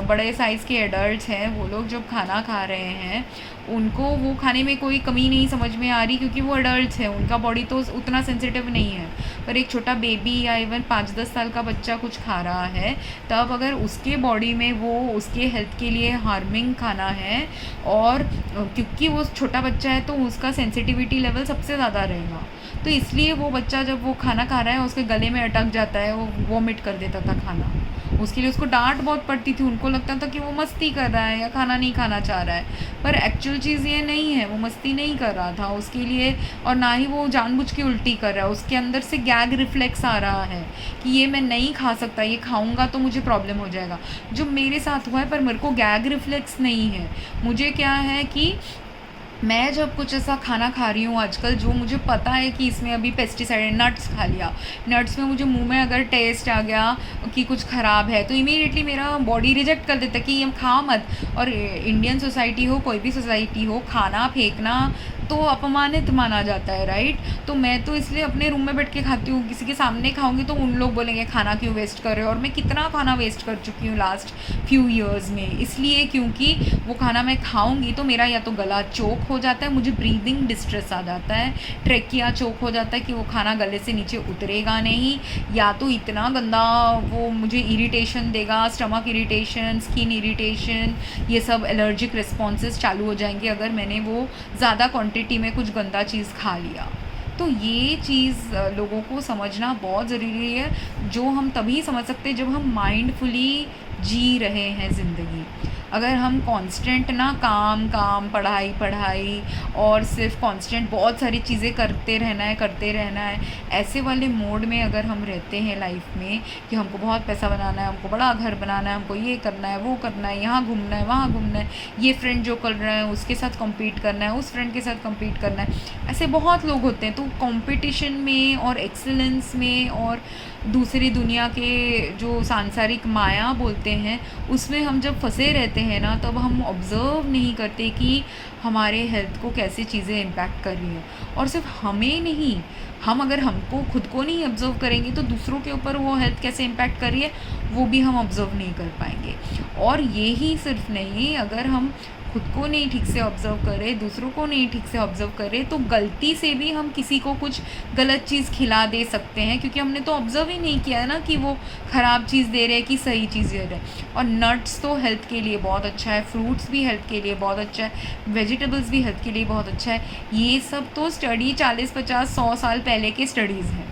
बड़े साइज़ के एडल्ट हैं, वो लोग जब खाना खा रहे हैं, उनको वो खाने में कोई कमी नहीं समझ में आ रही, क्योंकि वो एडल्ट हैं, उनका बॉडी तो उतना सेंसिटिव नहीं है। पर एक छोटा बेबी या इवन 5-10 साल का बच्चा कुछ खा रहा है, तब अगर उसके बॉडी में वो उसके हेल्थ के लिए हार्मिंग खाना है, और क्योंकि वो छोटा बच्चा है तो उसका सेंसिटिविटी लेवल सबसे ज़्यादा रहेगा, तो इसलिए वो बच्चा जब वो खाना खा रहा है उसके गले में अटक जाता है, वो वॉमिट कर देता था खाना। उसके लिए उसको डांट बहुत पड़ती थी, उनको लगता था कि वो मस्ती कर रहा है या खाना नहीं खाना चाह रहा है, पर एक्चुअल चीज़ ये नहीं है, वो मस्ती नहीं कर रहा था उसके लिए, और ना ही वो जानबूझ के उल्टी कर रहा है। उसके अंदर से गैग रिफ्लेक्स आ रहा है कि ये मैं नहीं खा सकता, ये खाऊंगा तो मुझे प्रॉब्लम हो जाएगा, जो मेरे साथ हुआ है। पर मेरे को गैग रिफ्लेक्स नहीं है, मुझे क्या है कि मैं जब कुछ ऐसा खाना खा रही हूँ आजकल जो मुझे पता है कि इसमें अभी पेस्टिसाइड है, नट्स खा लिया, नट्स में मुझे मुंह में अगर टेस्ट आ गया कि कुछ ख़राब है, तो इमीडिएटली मेरा बॉडी रिजेक्ट कर देता है कि ये खा मत। और इंडियन सोसाइटी हो, कोई भी सोसाइटी हो, खाना फेंकना तो अपमानित माना जाता है, राइट। तो मैं तो इसलिए अपने रूम में बैठ के खाती हूँ, किसी के सामने खाऊंगी तो उन लोग बोलेंगे खाना क्यों वेस्ट कर रहे हो, और मैं कितना खाना वेस्ट कर चुकी हूँ लास्ट फ्यू ईयर्स में, इसलिए क्योंकि वो खाना मैं खाऊंगी तो मेरा या तो गला चोक हो जाता है, मुझे ब्रीदिंग डिस्ट्रेस आ जाता है, ट्रेकिया चोक हो जाता है कि वो खाना गले से नीचे उतरेगा नहीं, या तो इतना गंदा वो मुझे इरिटेशन देगा, स्टमक इरिटेशन, स्किन इरिटेशन, ये सब एलर्जिक रिस्पॉन्सेस चालू हो जाएंगे अगर मैंने वो ज़्यादा क्वांटिटी में कुछ गंदा चीज़ खा लिया। तो ये चीज़ लोगों को समझना बहुत ज़रूरी है, जो हम तभी समझ सकते हैं जब हम माइंडफुली जी रहे हैं ज़िंदगी। अगर हम कांस्टेंट ना काम पढ़ाई और सिर्फ कांस्टेंट बहुत सारी चीज़ें करते रहना है, ऐसे वाले मोड में अगर हम रहते हैं लाइफ में कि हमको बहुत पैसा बनाना है, हमको बड़ा घर बनाना है, हमको ये करना है, वो करना है, यहाँ घूमना है, वहाँ घूमना है, ये फ्रेंड जो कर रहे हैं उसके साथ कम्पीट करना है, उस फ्रेंड के साथ कम्पीट करना है, ऐसे बहुत लोग होते हैं। तो कॉम्पिटिशन में और एक्सीलेंस में और दूसरी दुनिया के जो सांसारिक माया बोलते हैं, उसमें हम जब फंसे रहते खाते हैं ना, तब हम ऑब्ज़र्व नहीं करते कि हमारे हेल्थ को कैसे चीज़ें इम्पैक्ट कर रही हैं। और सिर्फ हमें नहीं, हम अगर हमको खुद को नहीं ऑब्ज़र्व करेंगे तो दूसरों के ऊपर वो हेल्थ कैसे इम्पैक्ट कर रही है वो भी हम ऑब्ज़र्व नहीं कर पाएंगे। और ये ही सिर्फ नहीं, अगर हम खुद को नहीं ठीक से ऑब्ज़र्व करें, दूसरों को नहीं ठीक से ऑब्ज़र्व करें, तो गलती से भी हम किसी को कुछ गलत चीज़ खिला दे सकते हैं, क्योंकि हमने तो ऑब्ज़र्व ही नहीं किया है ना कि वो ख़राब चीज़ दे रहे हैं कि सही चीज़ दे रहे हैं। और नट्स तो हेल्थ के लिए बहुत अच्छा है, फ्रूट्स भी हेल्थ के लिए बहुत अच्छा है, वेजिटेबल्स भी हेल्थ के लिए बहुत अच्छा है। ये सब तो स्टडी 40, 50, 100 साल पहले के स्टडीज़ हैं।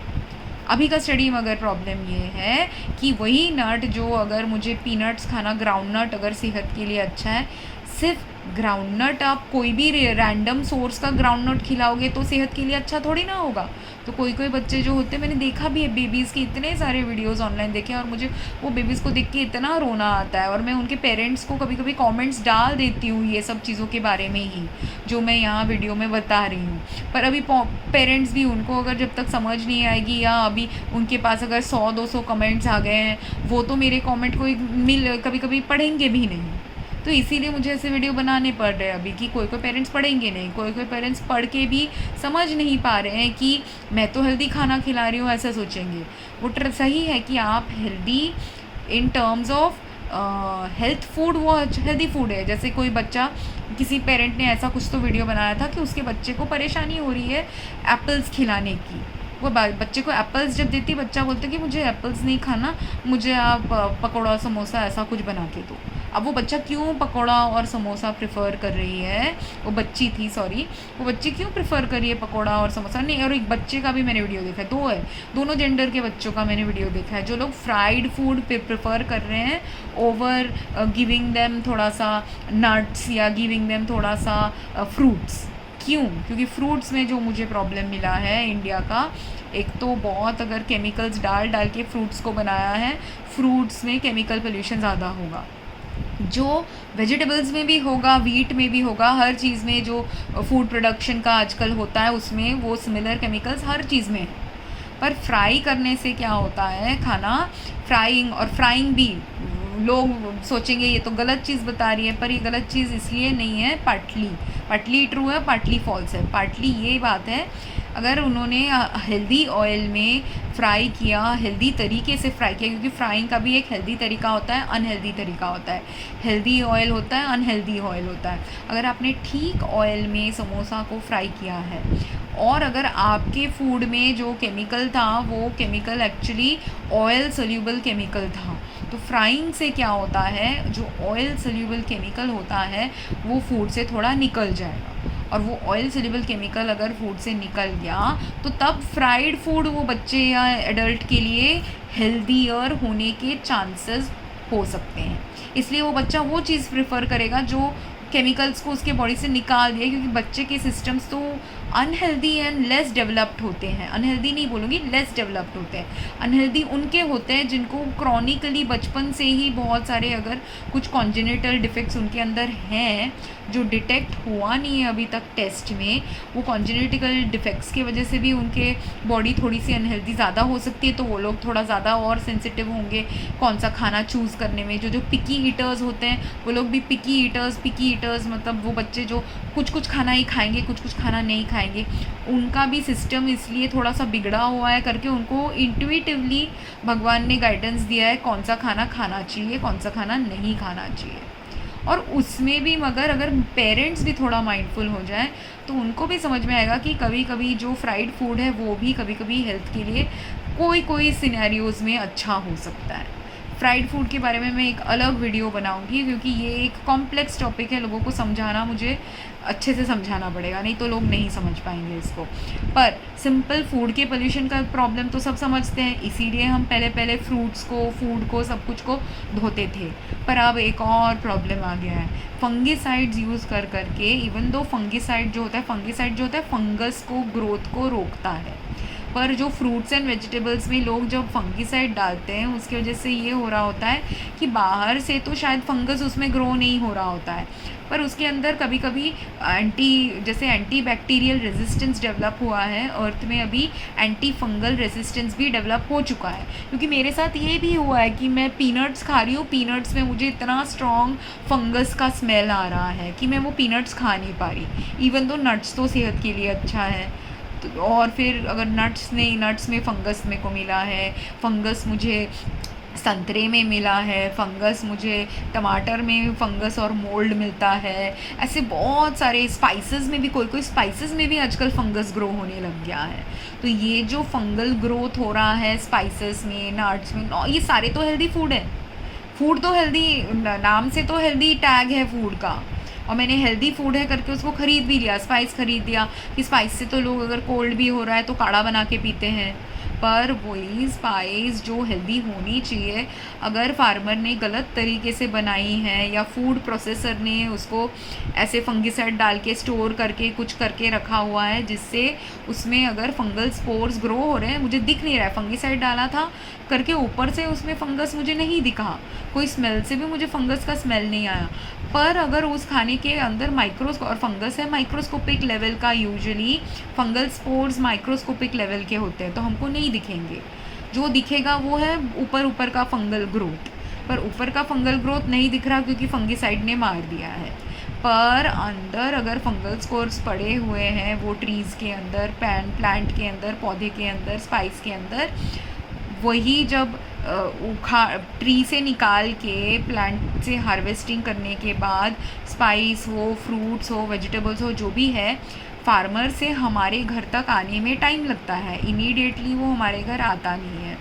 अभी का स्टडी मगर प्रॉब्लम ये है कि वही नट जो, अगर मुझे पीनट्स खाना, ग्राउंड नट अगर सेहत के लिए अच्छा है, सिर्फ ग्राउंड नट आप कोई भी रैंडम सोर्स का ग्राउंड नट खिलाओगे तो सेहत के लिए अच्छा थोड़ी ना होगा। तो कोई कोई बच्चे जो होते हैं, मैंने देखा भी है बेबीज़ के इतने सारे वीडियोस ऑनलाइन देखे, और मुझे वो बेबीज़ को देख के इतना रोना आता है। और मैं उनके पेरेंट्स को कभी कभी कमेंट्स डाल देती हूँ ये सब चीज़ों के बारे में ही जो मैं यहाँ वीडियो में बता रही हूँ। पर अभी पेरेंट्स भी, उनको अगर जब तक समझ नहीं आएगी, या अभी उनके पास अगर 100-200 कमेंट्स आ गए हैं, वो तो मेरे कमेंट को कभी कभी पढ़ेंगे भी नहीं। तो इसीलिए मुझे ऐसे वीडियो बनाने पड़ रहे हैं अभी, कि कोई कोई पेरेंट्स पढ़ेंगे नहीं, कोई कोई पेरेंट्स पढ़ के भी समझ नहीं पा रहे हैं कि मैं तो हेल्दी खाना खिला रही हूँ, ऐसा सोचेंगे। वो सही है कि आप healthy in terms of health food, वो हेल्दी फूड है। जैसे कोई बच्चा, किसी पेरेंट ने ऐसा कुछ तो वीडियो बनाया था कि उसके बच्चे को परेशानी हो रही है एप्पल्स खिलाने की। वो बच्चे को एप्पल्स जब देती, बच्चा बोलता कि मुझे एप्पल्स नहीं खाना, मुझे आप पकौड़ा समोसा ऐसा कुछ बना के दो। अब वो बच्चा क्यों पकौड़ा और समोसा प्रेफर कर रही है, वो बच्ची थी, सॉरी, वो बच्ची क्यों प्रेफर कर रही है पकौड़ा और समोसा? नहीं, और एक बच्चे का भी मैंने वीडियो देखा है, दो है, दोनों जेंडर के बच्चों का मैंने वीडियो देखा है, जो लोग फ्राइड फूड प्रेफर कर रहे हैं ओवर गिविंग देम थोड़ा सा नट्स, या गिविंग देम थोड़ा सा फ्रूट्स। क्यों? क्योंकि फ्रूट्स में जो मुझे प्रॉब्लम मिला है इंडिया का, एक तो बहुत अगर केमिकल्स डाल के फ्रूट्स को बनाया है, फ्रूट्स में केमिकल पोल्यूशन ज़्यादा होगा, जो वेजिटेबल्स में भी होगा, वीट में भी होगा, हर चीज़ में जो फूड प्रोडक्शन का आजकल होता है उसमें वो सिमिलर केमिकल्स हर चीज़ में है। पर फ्राई करने से क्या होता है, खाना फ्राइंग भी लोग सोचेंगे ये तो गलत चीज़ बता रही है, पर ये गलत चीज़ इसलिए नहीं है, पार्टली ट्रू है, पार्टली फॉल्स है। पार्टली ये बात है, अगर उन्होंने हेल्दी ऑयल में फ्राई किया, हेल्दी तरीके से फ्राई किया, क्योंकि फ्राइंग का भी एक हेल्दी तरीका होता है, अनहेल्दी तरीका होता है। हेल्दी ऑयल होता है, अनहेल्दी ऑयल होता है। अगर आपने ठीक ऑयल में समोसा को फ्राई किया है, और अगर आपके फूड में जो केमिकल था वो chemical actually oil soluble chemical था, तो फ्राइंग से क्या होता है, जो ऑयल सोल्यूबल केमिकल होता है वो फूड से थोड़ा निकल जाएगा, और वो ऑयल सोल्यूबल केमिकल अगर फूड से निकल गया तो तब फ्राइड फूड वो बच्चे या एडल्ट के लिए हेल्दियर होने के चांसेस हो सकते हैं। इसलिए वो बच्चा वो चीज़ प्रेफर करेगा जो केमिकल्स को उसके बॉडी से निकाल दिया, क्योंकि बच्चे के सिस्टम्स तो अनहेल्दी एंड लेस डेवलप्ड होते हैं। अनहेल्दी नहीं बोलूँगी, लेस डेवलप्ड होते हैं। अनहेल्दी उनके होते हैं जिनको क्रॉनिकली बचपन से ही बहुत सारे अगर कुछ कॉन्जेनिटल डिफेक्ट्स उनके अंदर हैं जो डिटेक्ट हुआ नहीं है अभी तक टेस्ट में, वो कॉन्जेनिटल डिफेक्ट्स की वजह से भी उनके बॉडी थोड़ी सी अनहेल्दी ज़्यादा हो सकती है, तो वो लोग थोड़ा ज़्यादा और सेंसिटिव होंगे कौन सा खाना चूज़ करने में। जो पिकी ईटर्स होते हैं वो लोग भी पिकी ईटर्स मतलब वो बच्चे जो कुछ खाना ही खाएंगे, कुछ खाना नहीं खाएंगे, उनका भी सिस्टम इसलिए थोड़ा सा बिगड़ा हुआ है करके उनको इंट्यूटिवली भगवान ने गाइडेंस दिया है कौन सा खाना खाना चाहिए, कौन सा खाना नहीं खाना चाहिए। और उसमें भी मगर अगर पेरेंट्स भी थोड़ा माइंडफुल हो जाए तो उनको भी समझ में आएगा कि कभी कभी जो फ्राइड फूड है वो भी कभी कभी हेल्थ के लिए कोई सिनेरियोज़ में अच्छा हो सकता है। फ्राइड फूड के बारे में मैं एक अलग वीडियो बनाऊंगी, क्योंकि ये एक कॉम्प्लेक्स टॉपिक है, लोगों को समझाना मुझे अच्छे से समझाना पड़ेगा, नहीं तो लोग नहीं समझ पाएंगे इसको। पर सिंपल फूड के पोल्यूशन का प्रॉब्लम तो सब समझते हैं, इसीलिए हम पहले फूड को सब कुछ को धोते थे। पर अब एक और प्रॉब्लम आ गया है, फंगिसाइड्स यूज़ करके, इवन दो फंगिसाइड जो होता है फंगस को ग्रोथ को रोकता है, पर जो फ्रूट्स एंड वेजिटेबल्स में लोग जब फंगीसाइड डालते हैं उसकी वजह से ये हो रहा होता है कि बाहर से तो शायद फंगस उसमें ग्रो नहीं हो रहा होता है, पर उसके अंदर कभी कभी एंटी बैक्टीरियल रेजिस्टेंस डेवलप हुआ है। अर्थ में अभी एंटी फंगल रेजिस्टेंस भी डेवलप हो चुका है, क्योंकि मेरे साथ ये भी हुआ है कि मैं पीनट्स खा रही हूँ, पीनट्स में मुझे इतना स्ट्रॉन्ग फंगस का स्मेल आ रहा है कि मैं वो पीनट्स खा नहीं पा रही, इवन तो नट्स तो सेहत के लिए अच्छा है। तो और फिर अगर नट्स में फंगस मेरे को मिला है, फंगस मुझे संतरे में मिला है, फंगस मुझे टमाटर में फंगस और मोल्ड मिलता है, ऐसे बहुत सारे स्पाइसेस में भी, कोई स्पाइसेस में भी आजकल फंगस ग्रो होने लग गया है। तो ये जो फंगल ग्रोथ हो रहा है स्पाइसेस में, नट्स में, ये सारे तो हेल्दी फूड है, फूड तो हेल्दी, नाम से तो हेल्दी टैग है फूड का, और मैंने हेल्दी फूड है करके उसको ख़रीद भी लिया, स्पाइस ख़रीद दिया कि स्पाइस से तो लोग अगर कोल्ड भी हो रहा है तो काढ़ा बना के पीते हैं। पर वही स्पाइस जो हेल्दी होनी चाहिए, अगर फार्मर ने गलत तरीके से बनाई है या फूड प्रोसेसर ने उसको ऐसे फंगिसाइड डाल के स्टोर करके कुछ करके रखा हुआ है जिससे उसमें अगर फंगल स्पोर्स ग्रो हो रहे हैं, मुझे दिख नहीं रहा है, फंगिसाइड डाला था करके ऊपर से उसमें फंगस मुझे नहीं दिखा, कोई स्मेल से भी मुझे फंगस का स्मेल नहीं आया। पर अगर उस खाने के अंदर और फंगस है माइक्रोस्कोपिक लेवल का, usually fungal spores microscopic level के होते हैं तो हमको नहीं दिखेंगे, जो दिखेगा वो है ऊपर का फंगल ग्रोथ, पर ऊपर का फंगल ग्रोथ नहीं दिख रहा क्योंकि फंगिसाइड ने मार दिया है। पर अंदर अगर फंगल स्पोर्स पड़े हुए हैं वो ट्रीज़ के अंदर, प्लांट के अंदर, पौधे के अंदर, स्पाइस के अंदर, वही जब ट्री से निकाल के प्लांट से हार्वेस्टिंग करने के बाद स्पाइस हो, फ्रूट्स हो, वेजिटेबल्स हो, जो भी है, फार्मर से हमारे घर तक आने में टाइम लगता है, इमीडिएटली वो हमारे घर आता नहीं है।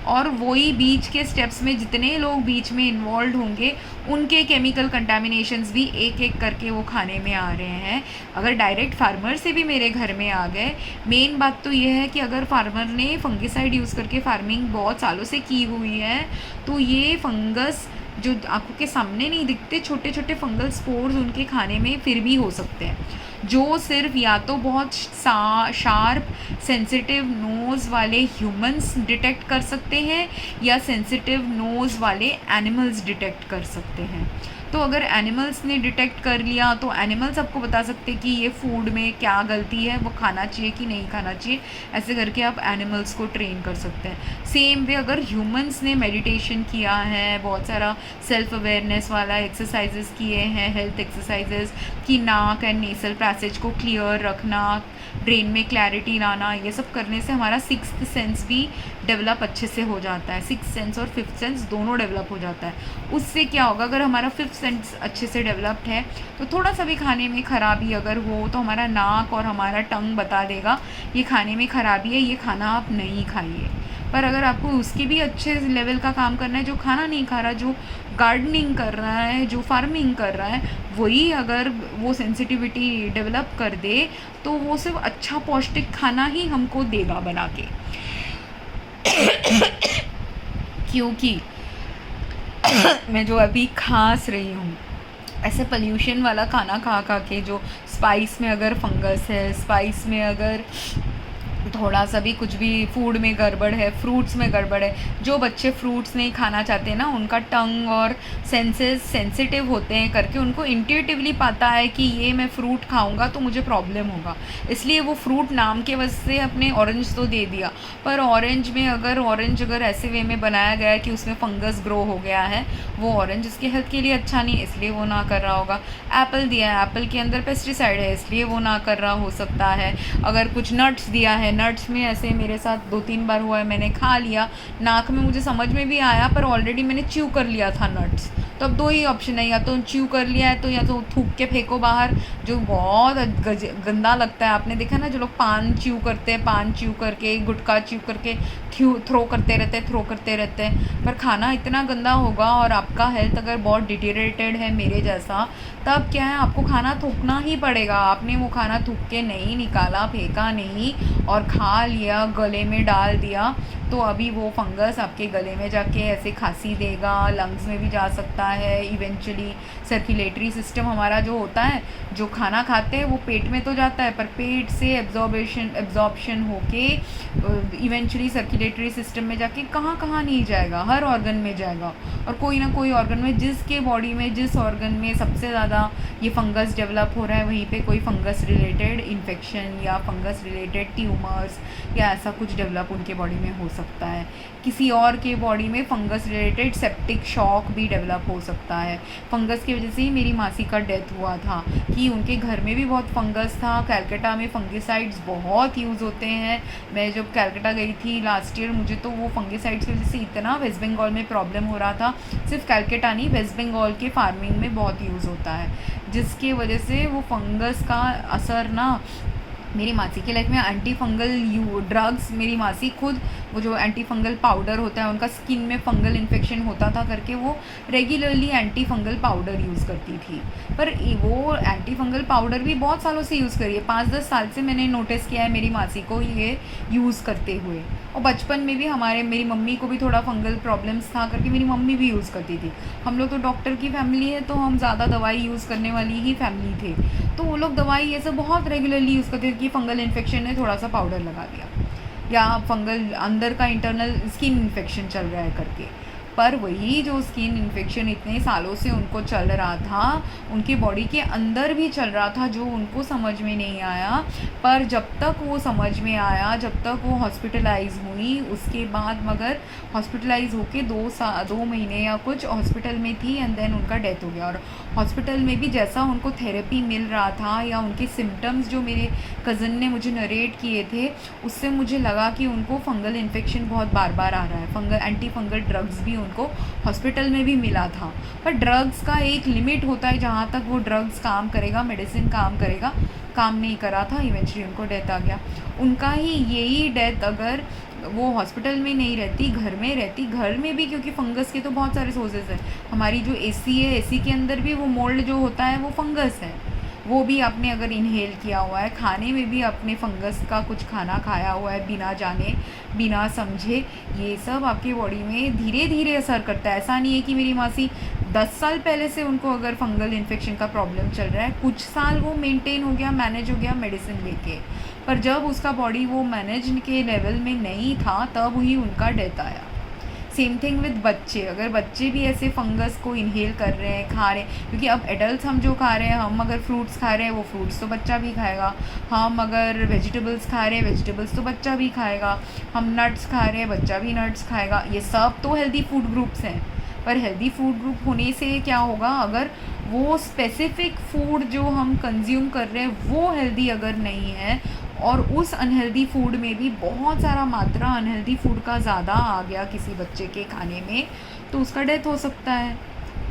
और वही बीच के स्टेप्स में जितने लोग बीच में इन्वॉल्व होंगे उनके केमिकल कंटामिनेशंस भी एक एक करके वो खाने में आ रहे हैं। अगर डायरेक्ट फार्मर से भी मेरे घर में आ गए, मेन बात तो ये है कि अगर फार्मर ने फंगिसाइड यूज़ करके फार्मिंग बहुत सालों से की हुई है तो ये फंगस जो आंखों के सामने नहीं दिखते, छोटे छोटे फंगल स्पोर्स उनके खाने में फिर भी हो सकते हैं, जो सिर्फ या तो बहुत शार्प सेंसिटिव नोज़ वाले ह्यूमंस डिटेक्ट कर सकते हैं या सेंसिटिव नोज़ वाले एनिमल्स डिटेक्ट कर सकते हैं। तो अगर एनिमल्स ने डिटेक्ट कर लिया तो एनिमल्स आपको बता सकते कि ये फूड में क्या गलती है, वो खाना चाहिए कि नहीं खाना चाहिए, ऐसे करके आप एनिमल्स को ट्रेन कर सकते हैं। सेम वे अगर ह्यूमंस ने मेडिटेशन किया है, बहुत सारा सेल्फ अवेयरनेस वाला एक्सरसाइजेस किए हैं, हेल्थ एक्सरसाइजेस कि नाक एंड नेसल पैसेज को क्लियर रखना, ब्रेन में क्लैरिटी लाना, ये सब करने से हमारा सिक्स्थ सेंस भी डेवलप अच्छे से हो जाता है। सिक्स्थ सेंस और फिफ्थ सेंस दोनों डेवलप हो जाता है। उससे क्या होगा, अगर हमारा फिफ्थ सेंस अच्छे से डेवलप्ड है तो थोड़ा सा भी खाने में ख़राबी अगर हो तो हमारा नाक और हमारा टंग बता देगा ये खाने में ख़राबी है, ये खाना आप नहीं खाइए। पर अगर आपको उसके भी अच्छे लेवल का काम करना है, जो खाना नहीं खा रहा, जो गार्डनिंग कर रहा है, जो फार्मिंग कर रहा है, वही अगर वो सेंसिटिविटी डेवलप कर दे तो वो सिर्फ अच्छा पौष्टिक खाना ही हमको देगा बना के। क्योंकि मैं जो अभी खांस रही हूँ, ऐसे पोल्यूशन वाला खाना खा खा के, जो स्पाइस में अगर फंगस है, स्पाइस में अगर थोड़ा सा भी कुछ भी फूड में गड़बड़ है, फ्रूट्स में गड़बड़ है, जो बच्चे फ्रूट्स नहीं खाना चाहते ना, उनका टंग और सेंसेस सेंसिटिव होते हैं करके उनको इंट्यूटिवली पता है कि ये मैं फ्रूट खाऊंगा तो मुझे प्रॉब्लम होगा, इसलिए वो फ्रूट नाम के वजह से अपने ऑरेंज तो दे दिया, पर ऑरेंज अगर ऐसे वे में बनाया गया है कि उसमें फंगस ग्रो हो गया है, वो ऑरेंज उसके हेल्थ के लिए अच्छा नहीं, इसलिए वो ना कर रहा होगा। एप्पल दिया है, एप्पल के अंदर पेस्टिसाइड है, इसलिए वो ना कर रहा हो सकता है। अगर कुछ नट्स दिया है, नट्स में ऐसे मेरे साथ 2-3 बार हुआ है, मैंने खा लिया, नाक में मुझे समझ में भी आया पर ऑलरेडी मैंने च्यू कर लिया था नट्स, तो अब 2 ही ऑप्शन है, या तो च्यू कर लिया है तो या तो थूक के फेंको बाहर, जो बहुत गंदा लगता है। आपने देखा ना जो लोग पान च्यू करते हैं, पान च्यू करके, गुटखा च्यू करके थ्रो करते रहते हैं, पर खाना इतना गंदा होगा और आपका हेल्थ अगर बहुत डिटेरिएटेड है मेरे जैसा, तब क्या है, आपको खाना थूकना ही पड़ेगा। आपने वो खाना थूक के नहीं निकाला, फेंका नहीं और खा लिया, गले में डाल दिया, तो अभी वो फंगस आपके गले में जाके ऐसे खांसी देगा, लंग्स में भी जा सकता है। इवेंचुअली सर्कुलेटरी सिस्टम हमारा जो होता है, जो खाना खाते हैं वो पेट में तो जाता है, पर पेट से एब्जॉर्प्शन होके इवेंचुअली सर्कुलेटरी सिस्टम में जाके कहाँ कहाँ नहीं जाएगा, हर ऑर्गन में जाएगा। और कोई ना कोई ऑर्गन में, जिसके बॉडी में जिस ऑर्गन में सबसे ज़्यादा ये फंगस डेवलप हो रहा है, वहीं पे कोई फंगस रिलेटेड इन्फेक्शन या फंगस रिलेटेड ट्यूमर्स या ऐसा कुछ डेवलप उनके बॉडी में हो सकता है। किसी और के बॉडी में फंगस रिलेटेड सेप्टिक शॉक भी डेवलप हो सकता है। फंगस की वजह से ही मेरी मासी का डेथ हुआ था, कि उनके घर में भी बहुत फंगस था। कलकत्ता में फंगिसाइड्स बहुत यूज़ होते हैं। मैं जब कलकत्ता गई थी लास्ट ईयर, मुझे तो वो फंगिसाइड्स की वजह से इतना वेस्ट बंगाल में प्रॉब्लम हो रहा था। सिर्फ कलकत्ता नहीं, वेस्ट बंगाल के फार्मिंग में बहुत यूज़ होता है, जिसके वजह से वो फंगस का असर ना मेरी मासी की लाइफ में एंटी फंगल ड्रग्स, मेरी मासी खुद वो जो एंटी फंगल पाउडर होता है, उनका स्किन में फंगल इन्फेक्शन होता था करके वो regularly anti fungal powder use करती थी। पर वो एंटी फंगल पाउडर भी बहुत सालों से यूज़ करी है, 5-10 साल से मैंने नोटिस किया है मेरी मासी को ये यूज़ करते हुए। और बचपन में भी मेरी मम्मी को भी थोड़ा फंगल प्रॉब्लम्स था करके मेरी मम्मी भी यूज़ करती थी। हम लोग तो डॉक्टर की फैमिली है, तो हम ज़्यादा दवाई यूज़ करने वाली ही फैमिली थे, तो वो लोग दवाई ये सब बहुत रेगुलरली यूज़ करते थे कि फंगल इन्फेक्शन है, थोड़ा सा पाउडर लगा दिया, या फंगल अंदर का इंटरनल स्किन इन्फेक्शन चल रहा है करके। पर वही जो स्किन इन्फेक्शन इतने सालों से उनको चल रहा था, उनकी बॉडी के अंदर भी चल रहा था, जो उनको समझ में नहीं आया। पर जब तक वो समझ में आया, जब तक वो हॉस्पिटलाइज हुई, उसके बाद मगर हॉस्पिटलाइज होके 2 महीने या कुछ हॉस्पिटल में थी, एंड देन उनका डेथ हो गया। और हॉस्पिटल में भी जैसा उनको थेरेपी मिल रहा था, या उनके सिम्टम्स जो मेरे कज़न ने मुझे नरेट किए थे, उससे मुझे लगा कि उनको फंगल इन्फेक्शन बहुत बार बार आ रहा है। एंटी फंगल ड्रग्स भी उनको हॉस्पिटल में भी मिला था। पर ड्रग्स का एक लिमिट होता है, जहाँ तक वो ड्रग्स काम करेगा, मेडिसिन काम करेगा, काम नहीं करा था, इवेंचुअली उनको डेथ आ गया। उनका ही यही डेथ अगर वो हॉस्पिटल में नहीं रहती, घर में रहती, घर में भी क्योंकि फंगस के तो बहुत सारे सोर्सेज हैं। हमारी जो एसी है, एसी के अंदर भी वो मोल्ड जो होता है वो फंगस है, वो भी आपने अगर इनहेल किया हुआ है, खाने में भी आपने फंगस का कुछ खाना खाया हुआ है बिना जाने बिना समझे, ये सब आपकी बॉडी में धीरे धीरे असर करता है। ऐसा नहीं है कि मेरी मासी 10 साल पहले से उनको अगर फंगल इन्फेक्शन का प्रॉब्लम चल रहा है, कुछ साल वो मेंटेन हो गया, मैनेज हो गया मेडिसिन लेके, पर जब उसका बॉडी वो मैनेज के लेवल में नहीं था, तब ही उनका डेथ आया। सेम थिंग विद बच्चे, अगर बच्चे भी ऐसे फंगस को इनहेल कर रहे हैं, खा रहे हैं, क्योंकि अब एडल्ट हम जो खा रहे हैं, हम अगर फ्रूट्स खा रहे हैं वो फ्रूट्स तो बच्चा भी खाएगा, हम अगर वेजिटेबल्स खा रहे हैं वेजिटेबल्स तो बच्चा भी खाएगा, हम नट्स खा रहे हैं बच्चा भी नट्स खाएगा। ये सब तो हेल्दी फूड ग्रुप्स हैं, पर हेल्दी फूड ग्रुप होने से क्या होगा, अगर वो स्पेसिफिक फूड जो हम कंज्यूम कर रहे हैं वो हेल्दी अगर नहीं है, और उस अनहेल्दी फूड में भी बहुत सारा मात्रा अनहेल्दी फूड का ज़्यादा आ गया किसी बच्चे के खाने में, तो उसका डेथ हो सकता है।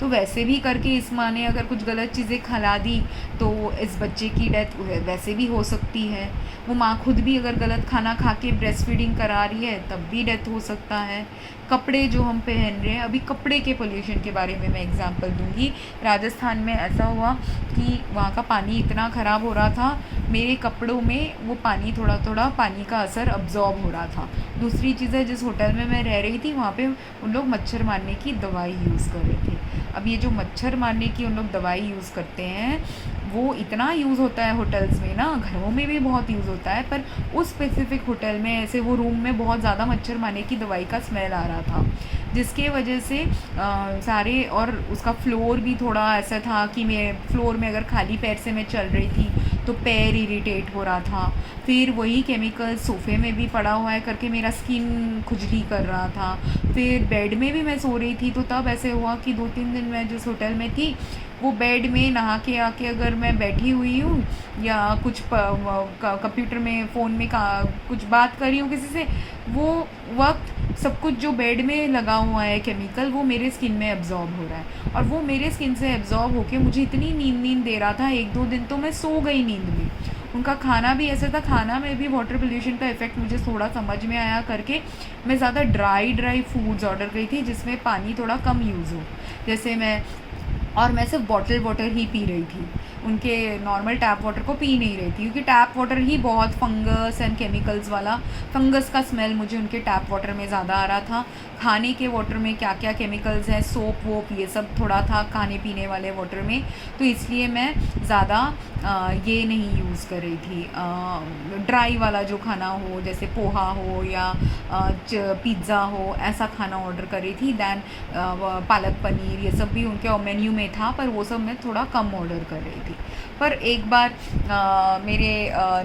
तो वैसे भी करके इस माँ ने अगर कुछ गलत चीज़ें खिला दी तो इस बच्चे की डेथ वैसे भी हो सकती है। वो माँ खुद भी अगर गलत खाना खा के ब्रेस्ट फीडिंग करा रही है तब भी डेथ हो सकता है। कपड़े जो हम पहन रहे हैं, अभी कपड़े के पोल्यूशन के बारे में मैं एग्जांपल दूंगी। राजस्थान में ऐसा हुआ कि वहाँ का पानी इतना ख़राब हो रहा था, मेरे कपड़ों में वो पानी थोड़ा थोड़ा पानी का असर अब्जॉर्ब हो रहा था। दूसरी चीज़ है, जिस होटल में मैं रह रही थी वहाँ पे उन लोग मच्छर मारने की दवाई यूज़ कर रहे थे। अब ये जो मच्छर मारने की उन लोग दवाई यूज़ करते हैं वो इतना यूज़ होता है होटल्स में ना, घरों में भी बहुत यूज़ होता है, पर उस स्पेसिफिक होटल में ऐसे वो रूम में बहुत ज़्यादा मच्छर मारने की दवाई का स्मेल आ रहा था, जिसके वजह से सारे, और उसका फ्लोर भी थोड़ा ऐसा था कि मैं फ्लोर में अगर खाली पैर से मैं चल रही थी तो पैर इरिटेट हो रहा था। फिर वही केमिकल सोफ़े में भी पड़ा हुआ है करके मेरा स्किन खुजली कर रहा था। फिर बेड में भी मैं सो रही थी, तो तब ऐसे हुआ कि 2-3 दिन मैं जिस होटल में थी वो बेड में नहा के आके अगर मैं बैठी हुई हूँ या कुछ कंप्यूटर में फ़ोन में कुछ बात कर रही हूँ किसी से, वो वक्त सब कुछ जो बेड में लगा हुआ है केमिकल वो मेरे स्किन में एब्जॉर्ब हो रहा है, और वो मेरे स्किन से एब्जॉर्ब होके मुझे इतनी नींद दे रहा था। 1-2 दिन तो मैं सो गई नींद में। उनका खाना भी ऐसा था, खाना में भी वाटर पोल्यूशन का इफ़ेक्ट मुझे थोड़ा समझ में आया करके मैं ज़्यादा ड्राई फूड्स ऑर्डर करी थी जिसमें पानी थोड़ा कम यूज़ हो, जैसे मैं सिर्फ बॉटल वाटर ही पी रही थी। उनके नॉर्मल टैप वाटर को पी नहीं रही थी, क्योंकि टैप वाटर ही बहुत फंगस एंड केमिकल्स वाला, फंगस का स्मेल मुझे उनके टैप वाटर में ज़्यादा आ रहा था। खाने के वाटर में क्या क्या केमिकल्स हैं, सोप वोप ये सब थोड़ा था खाने पीने वाले वाटर में, तो इसलिए मैं ज़्यादा ये नहीं यूज़ कर रही थी। ड्राई वाला जो खाना हो, जैसे पोहा हो या पिज़्ज़ा हो, ऐसा खाना ऑर्डर कर रही थी। दैन पालक पनीर ये सब भी उनके मेन्यू में था, पर वो सब मैं थोड़ा कम ऑर्डर कर रही थी। पर एक बार मेरे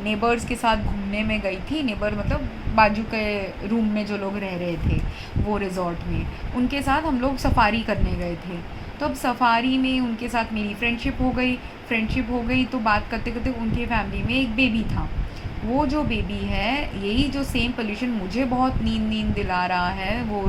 नेबर्स के साथ घूमने में गई थी, नेबर मतलब बाजू के रूम में जो लोग रह रहे थे वो रिज़ॉर्ट में, उनके साथ हम लोग सफारी करने गए थे। तो अब सफारी में उनके साथ मेरी फ्रेंडशिप हो गई, तो बात करते करते उनके फैमिली में एक बेबी था। वो जो बेबी है, यही जो सेम पोल्यूशन मुझे बहुत नींद दिला रहा है, वो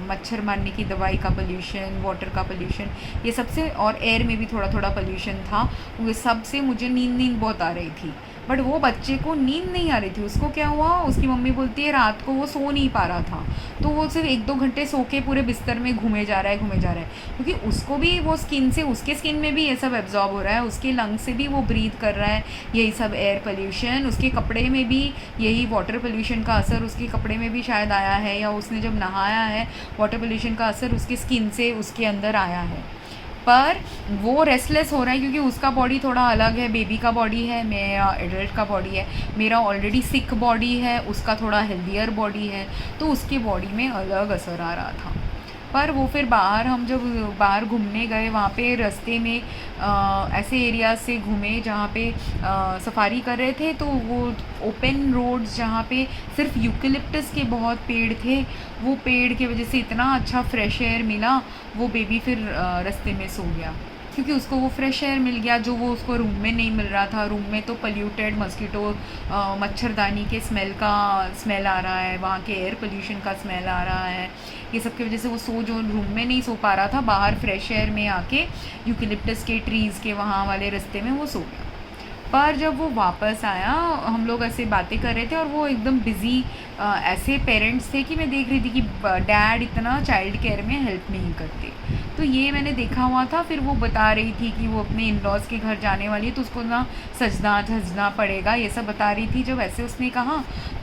मच्छर मारने की दवाई का पोल्यूशन, वाटर का पोल्यूशन, ये सबसे, और एयर में भी थोड़ा थोड़ा पोल्यूशन था, वो सबसे मुझे नींद बहुत आ रही थी। बट वो बच्चे को नींद नहीं आ रही थी। उसको क्या हुआ, उसकी मम्मी बोलती है रात को वो सो नहीं पा रहा था, तो वो सिर्फ 1-2 घंटे सो के पूरे बिस्तर में घूमे जा रहा है, क्योंकि उसको भी वो स्किन से, उसके स्किन में भी ये सब एब्जॉर्ब हो रहा है, उसके लंग से भी वो ब्रीथ कर रहा है यही सब एयर पोल्यूशन, उसके कपड़े में भी यही वाटर पोल्यूशन का असर उसके कपड़े में भी शायद आया है, या उसने जब नहाया है वाटर पोल्यूशन का असर उसकी स्किन से उसके अंदर आया है। पर वो रेस्टलेस हो रहा है, क्योंकि उसका बॉडी थोड़ा अलग है, बेबी का बॉडी है, मेरा एडल्ट का बॉडी है, मेरा ऑलरेडी सिक बॉडी है, उसका थोड़ा हेल्दियर बॉडी है, तो उसकी बॉडी में अलग असर आ रहा था। पर वो फिर हम जब बाहर घूमने गए, वहाँ पे रास्ते में ऐसे एरिया से घूमे जहाँ पे सफारी कर रहे थे, तो वो ओपन रोड्स जहाँ पे सिर्फ यूकेलिप्टस के बहुत पेड़ थे, वो पेड़ की वजह से इतना अच्छा फ्रेश एयर मिला, वो बेबी फिर रास्ते में सो गया, क्योंकि उसको वो फ्रेश एयर मिल गया जो वो उसको रूम में नहीं मिल रहा था। रूम में तो पोल्यूटेड मस्कीटो मच्छरदानी के स्मेल आ रहा है, वहाँ के एयर पोल्यूशन का स्मेल आ रहा है, ये सब की वजह से वो जो रूम में नहीं सो पा रहा था, बाहर फ्रेश एयर में आके यूकेलिप्टस के ट्रीज़ के वहाँ वाले रास्ते में वो सो गया। पर जब वो वापस आया, हम लोग ऐसे बातें कर रहे थे और वो एकदम बिज़ी ऐसे पेरेंट्स थे कि मैं देख रही थी कि डैड इतना चाइल्ड केयर में हेल्प नहीं करते। तो ये मैंने देखा हुआ था। फिर वो बता रही थी कि वो अपने इन लॉज़ के घर जाने वाली है, तो उसको ना सजना पड़ेगा, ये सब बता रही थी। जब ऐसे उसने कहा,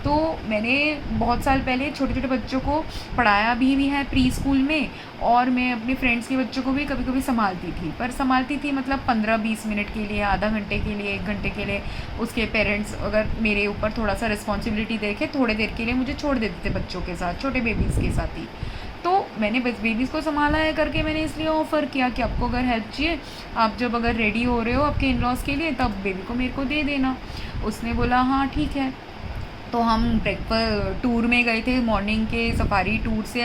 तो मैंने बहुत साल पहले छोटे छोटे बच्चों को पढ़ाया भी है प्री स्कूल में, और मैं अपने फ्रेंड्स के बच्चों को भी कभी कभी संभालती थी मतलब 15-20 मिनट के लिए, आधा घंटे के लिए, 1 घंटे के लिए। उसके पेरेंट्स अगर मेरे ऊपर थोड़ा सा रिस्पॉन्सिबिलिटी देखे, थोड़े देर के लिए मुझे छोड़ देते थे बच्चों के साथ, छोटे बेबीज़ के साथ ही। तो मैंने बस बेबीज़ को संभाला है करके मैंने इसलिए ऑफ़र किया कि आपको अगर हेल्प चाहिए, आप जब अगर रेडी हो रहे हो आपके इन लॉज़ के लिए, तब बेबी को मेरे को दे देना। उसने बोला हाँ ठीक है। तो हम ब्रेकफास्ट टूर में गए थे, मॉर्निंग के सफारी टूर से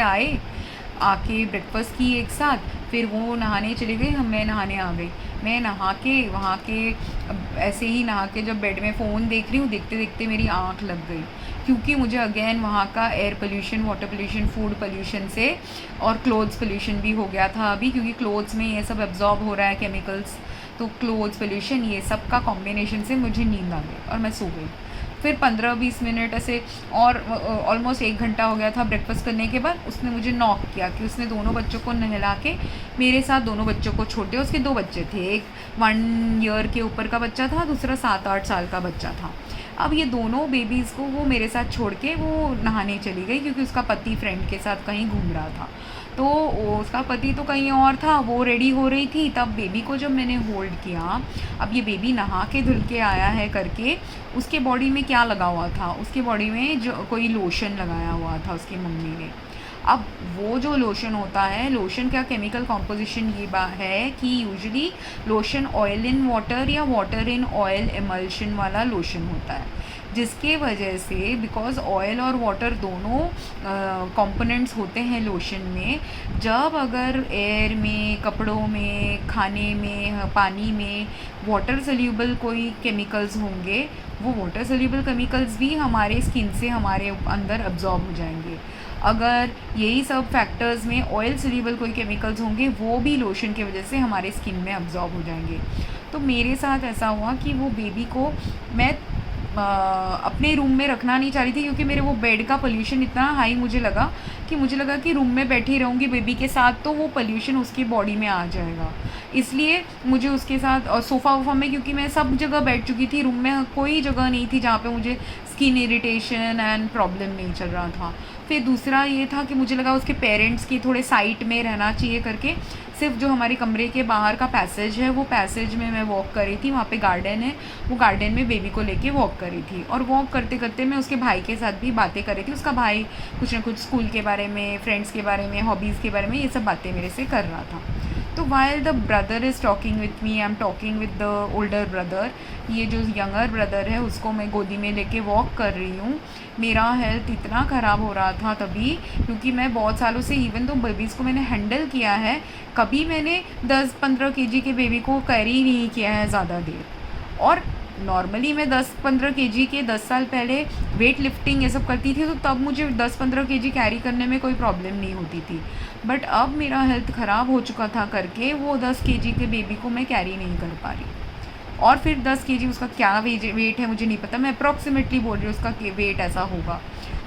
आके ब्रेकफास्ट की एक साथ, फिर वो नहाने चले गए, मैं नहाने आ गई। मैं नहा के वहाँ के ऐसे ही नहा के जब बेड में फ़ोन देख रही हूँ, देखते देखते मेरी आँख लग गई, क्योंकि मुझे अगेन वहाँ का air pollution, water pollution, food pollution से, और क्लोथ्स पोल्यूशन भी हो गया था अभी, क्योंकि क्लोथ्स में ये सब एब्जॉर्ब हो रहा है केमिकल्स, तो क्लोथ्स पोल्यूशन, ये सब का कॉम्बिनेशन से मुझे नींद आ गई और मैं सो गई। फिर 15-20 मिनट ऐसे, और ऑलमोस्ट 1 घंटा हो गया था ब्रेकफास्ट करने के बाद। उसने मुझे नॉक किया कि उसने दोनों बच्चों को नहला के मेरे साथ दोनों बच्चों को छोड़ दिया। उसके 2 बच्चे थे, एक 1 ईयर के ऊपर का बच्चा था, दूसरा 7-8 साल का बच्चा था। अब ये दोनों बेबीज़ को वो मेरे साथ छोड़ के वो नहाने चली गई, क्योंकि उसका पति फ्रेंड के साथ कहीं घूम रहा था। तो उसका पति तो कहीं और था, वो रेडी हो रही थी। तब बेबी को जब मैंने होल्ड किया, अब ये बेबी नहा के धुल के आया है करके, उसके बॉडी में क्या लगा हुआ था, उसके बॉडी में जो कोई लोशन लगाया हुआ था उसकी मम्मी ने। अब वो जो लोशन होता है, लोशन का केमिकल कॉम्पोजिशन ये है कि usually lotion oil in water या वाटर इन ऑयल एमल्शन वाला लोशन होता है, जिसके वजह से, बिकॉज़ ऑयल और वाटर दोनों कंपोनेंट्स होते हैं लोशन में, जब अगर एयर में, कपड़ों में, खाने में, पानी में वाटर सोल्यूबल कोई केमिकल्स होंगे, वो वाटर सोल्यूबल केमिकल्स भी हमारे स्किन से हमारे अंदर अब्जॉर्ब हो जाएंगे। अगर यही सब फैक्टर्स में ऑयल सोल्यूबल कोई केमिकल्स होंगे, वो भी लोशन की वजह से हमारे स्किन में अब्जॉर्ब हो जाएंगे। तो मेरे साथ ऐसा हुआ कि वो बेबी को मैं अपने रूम में रखना नहीं चाह रही थी, क्योंकि मेरे वो बेड का पोल्यूशन इतना हाई मुझे लगा कि रूम में बैठी रहूँगी बेबी के साथ तो वो पोल्यूशन उसकी बॉडी में आ जाएगा। इसलिए मुझे उसके साथ, और सोफ़ा वोफ़ा में क्योंकि मैं सब जगह बैठ चुकी थी, रूम में कोई जगह नहीं थी जहाँ पे मुझे स्किन इरिटेशन एंड प्रॉब्लम नहीं चल रहा था। फिर दूसरा ये था कि मुझे लगा उसके पेरेंट्स की थोड़े साइट में रहना चाहिए करके सिर्फ जो हमारे कमरे के बाहर का पैसेज है वो पैसेज में मैं वॉक कर रही थी, वहाँ पे गार्डन है, वो गार्डन में बेबी को लेके वॉक कर रही थी। और वॉक करते करते मैं उसके भाई के साथ भी बातें कर रही थी। उसका भाई कुछ ना कुछ स्कूल के बारे में, फ्रेंड्स के बारे में, हॉबीज़ के बारे में ये सब बातें मेरे से कर रहा था। तो while the brother is talking with me, I am talking with the older brother, ये जो यंगर ब्रदर है उसको मैं गोदी में लेके वॉक कर रही हूँ। मेरा हेल्थ इतना ख़राब हो रहा था तभी, क्योंकि मैं बहुत सालों से इवन तो बेबीज़ को मैंने हैंडल किया है, कभी मैंने 10-15 केजी के बेबी को कैरी नहीं किया है ज़्यादा देर। और नॉर्मली मैं 10-15 केजी के 10 साल पहले वेट लिफ्टिंग ये सब करती थी, तो तब मुझे 10-15 केजी कैरी करने में कोई प्रॉब्लम नहीं होती थी। बट अब मेरा हेल्थ ख़राब हो चुका था करके वो 10 केजी के बेबी को मैं कैरी नहीं कर पा रही। और फिर 10 केजी उसका क्या वेट है मुझे नहीं पता, मैं अप्रॉक्सीमेटली बोल रही हूँ उसका वेट ऐसा होगा,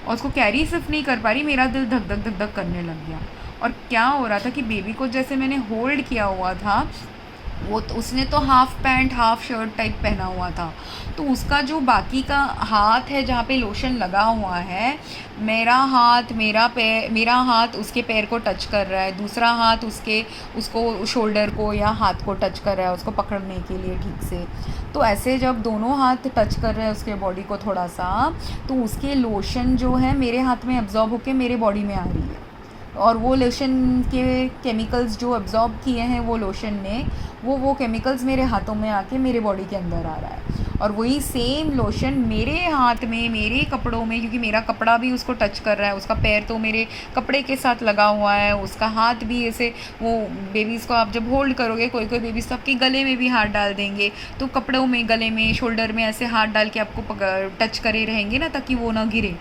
और उसको कैरी सिर्फ नहीं कर पा रही, मेरा दिल धक धक धक धक करने लग गया। और क्या हो रहा था कि बेबी को जैसे मैंने होल्ड किया हुआ था, वो तो उसने तो half pant half shirt type पहना हुआ था, तो उसका जो बाकी का हाथ है जहाँ पे लोशन लगा हुआ है, मेरा हाथ उसके पैर को टच कर रहा है, दूसरा हाथ उसको शोल्डर को या हाथ को टच कर रहा है उसको पकड़ने के लिए ठीक से। तो ऐसे जब दोनों हाथ टच कर रहे हैं उसके बॉडी को थोड़ा सा, तो उसके लोशन जो है मेरे हाथ में एब्जॉर्ब होके मेरे बॉडी में आ रही है, और वो लोशन के केमिकल्स जो एब्जॉर्ब किए हैं वो लोशन ने, वो केमिकल्स मेरे हाथों में आके मेरे बॉडी के अंदर आ रहा है। और वही सेम लोशन मेरे हाथ में, मेरे कपड़ों में, क्योंकि मेरा कपड़ा भी उसको टच कर रहा है, उसका पैर तो मेरे कपड़े के साथ लगा हुआ है, उसका हाथ भी ऐसे, वो बेबीज़ को आप जब होल्ड करोगे, कोई कोई बेबीज़ तो आपके गले में भी हाथ डाल देंगे, तो कपड़ों में, गले में, शोल्डर में ऐसे हाथ डाल के आपको टच करे रहेंगे ना, ताकि वो ना गिरे।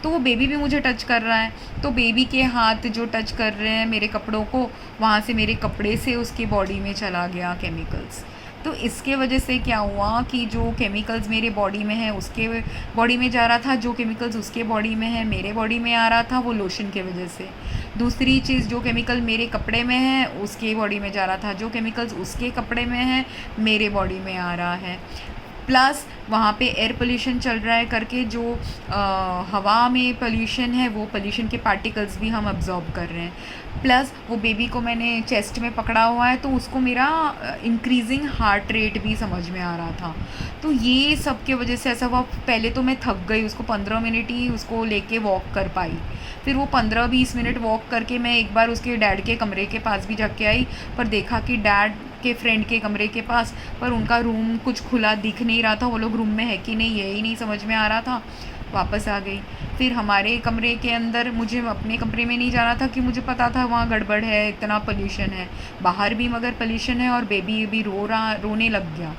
तो वो बेबी भी मुझे टच कर रहा है, तो बेबी के हाथ जो टच कर रहे हैं मेरे कपड़ों को, वहाँ से मेरे कपड़े से उसकी बॉडी में चला गया केमिकल्स। तो इसके वजह से क्या हुआ कि जो केमिकल्स मेरे बॉडी में है उसके बॉडी में जा रहा था, जो केमिकल्स उसके बॉडी में है मेरे बॉडी में आ रहा था, वो लोशन के वजह से। दूसरी चीज़, जो केमिकल मेरे कपड़े में है उसके बॉडी में जा रहा था, जो केमिकल्स उसके कपड़े में है मेरे बॉडी में आ रहा है। प्लस वहाँ पे एयर पोल्यूशन चल रहा है करके, जो हवा में पोल्यूशन है वो पोल्यूशन के पार्टिकल्स भी हम अब्जॉर्ब कर रहे हैं। प्लस वो बेबी को मैंने चेस्ट में पकड़ा हुआ है, तो उसको मेरा इंक्रीजिंग हार्ट रेट भी समझ में आ रहा था। तो ये सब के वजह से ऐसा हुआ, पहले तो मैं थक गई, उसको 15 मिनट ही उसको लेके वॉक कर पाई। फिर वो 15-20 मिनट वॉक करके मैं एक बार उसके डैड के कमरे के पास भी जाके आई, पर देखा कि डैड के फ्रेंड के कमरे के पास, पर उनका रूम कुछ खुला दिख नहीं रहा था, वो लोग रूम में है कि नहीं यही नहीं समझ में आ रहा था। वापस आ गई। फिर हमारे कमरे के अंदर, मुझे अपने कमरे में नहीं जाना था कि मुझे पता था वहाँ गड़बड़ है, इतना पोल्यूशन है, बाहर भी मगर पोल्यूशन है, और बेबी भी रोने लग गया।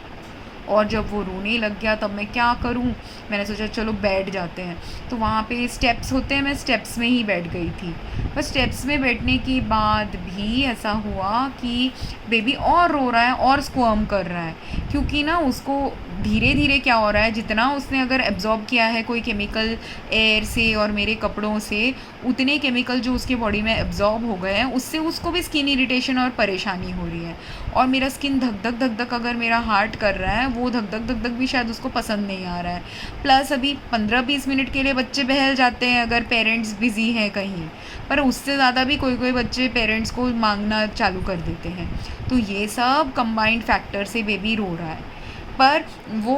और जब वो रोने लग गया तब मैं क्या करूं, मैंने सोचा चलो बैठ जाते हैं। तो वहाँ पे स्टेप्स होते हैं, मैं स्टेप्स में ही बैठ गई थी। पर स्टेप्स में बैठने के बाद भी ऐसा हुआ कि बेबी और रो रहा है और स्क्वर्म कर रहा है, क्योंकि ना उसको धीरे धीरे क्या हो रहा है, जितना उसने अगर एब्जॉर्ब किया है कोई केमिकल एयर से और मेरे कपड़ों से, उतने केमिकल जो उसके बॉडी में एब्जॉर्ब हो गए हैं, उससे उसको भी स्किन इरिटेशन और परेशानी हो रही है। और मेरा स्किन धक धक अगर मेरा हार्ट कर रहा है, वो धक धक भी शायद उसको पसंद नहीं आ रहा है। प्लस अभी 15-20 मिनट के लिए बच्चे बहल जाते हैं अगर पेरेंट्स बिज़ी हैं कहीं, पर उससे ज़्यादा भी कोई कोई बच्चे पेरेंट्स को मांगना चालू कर देते हैं। तो ये सब कंबाइंड फैक्टर से बेबी रो रहा है। पर वो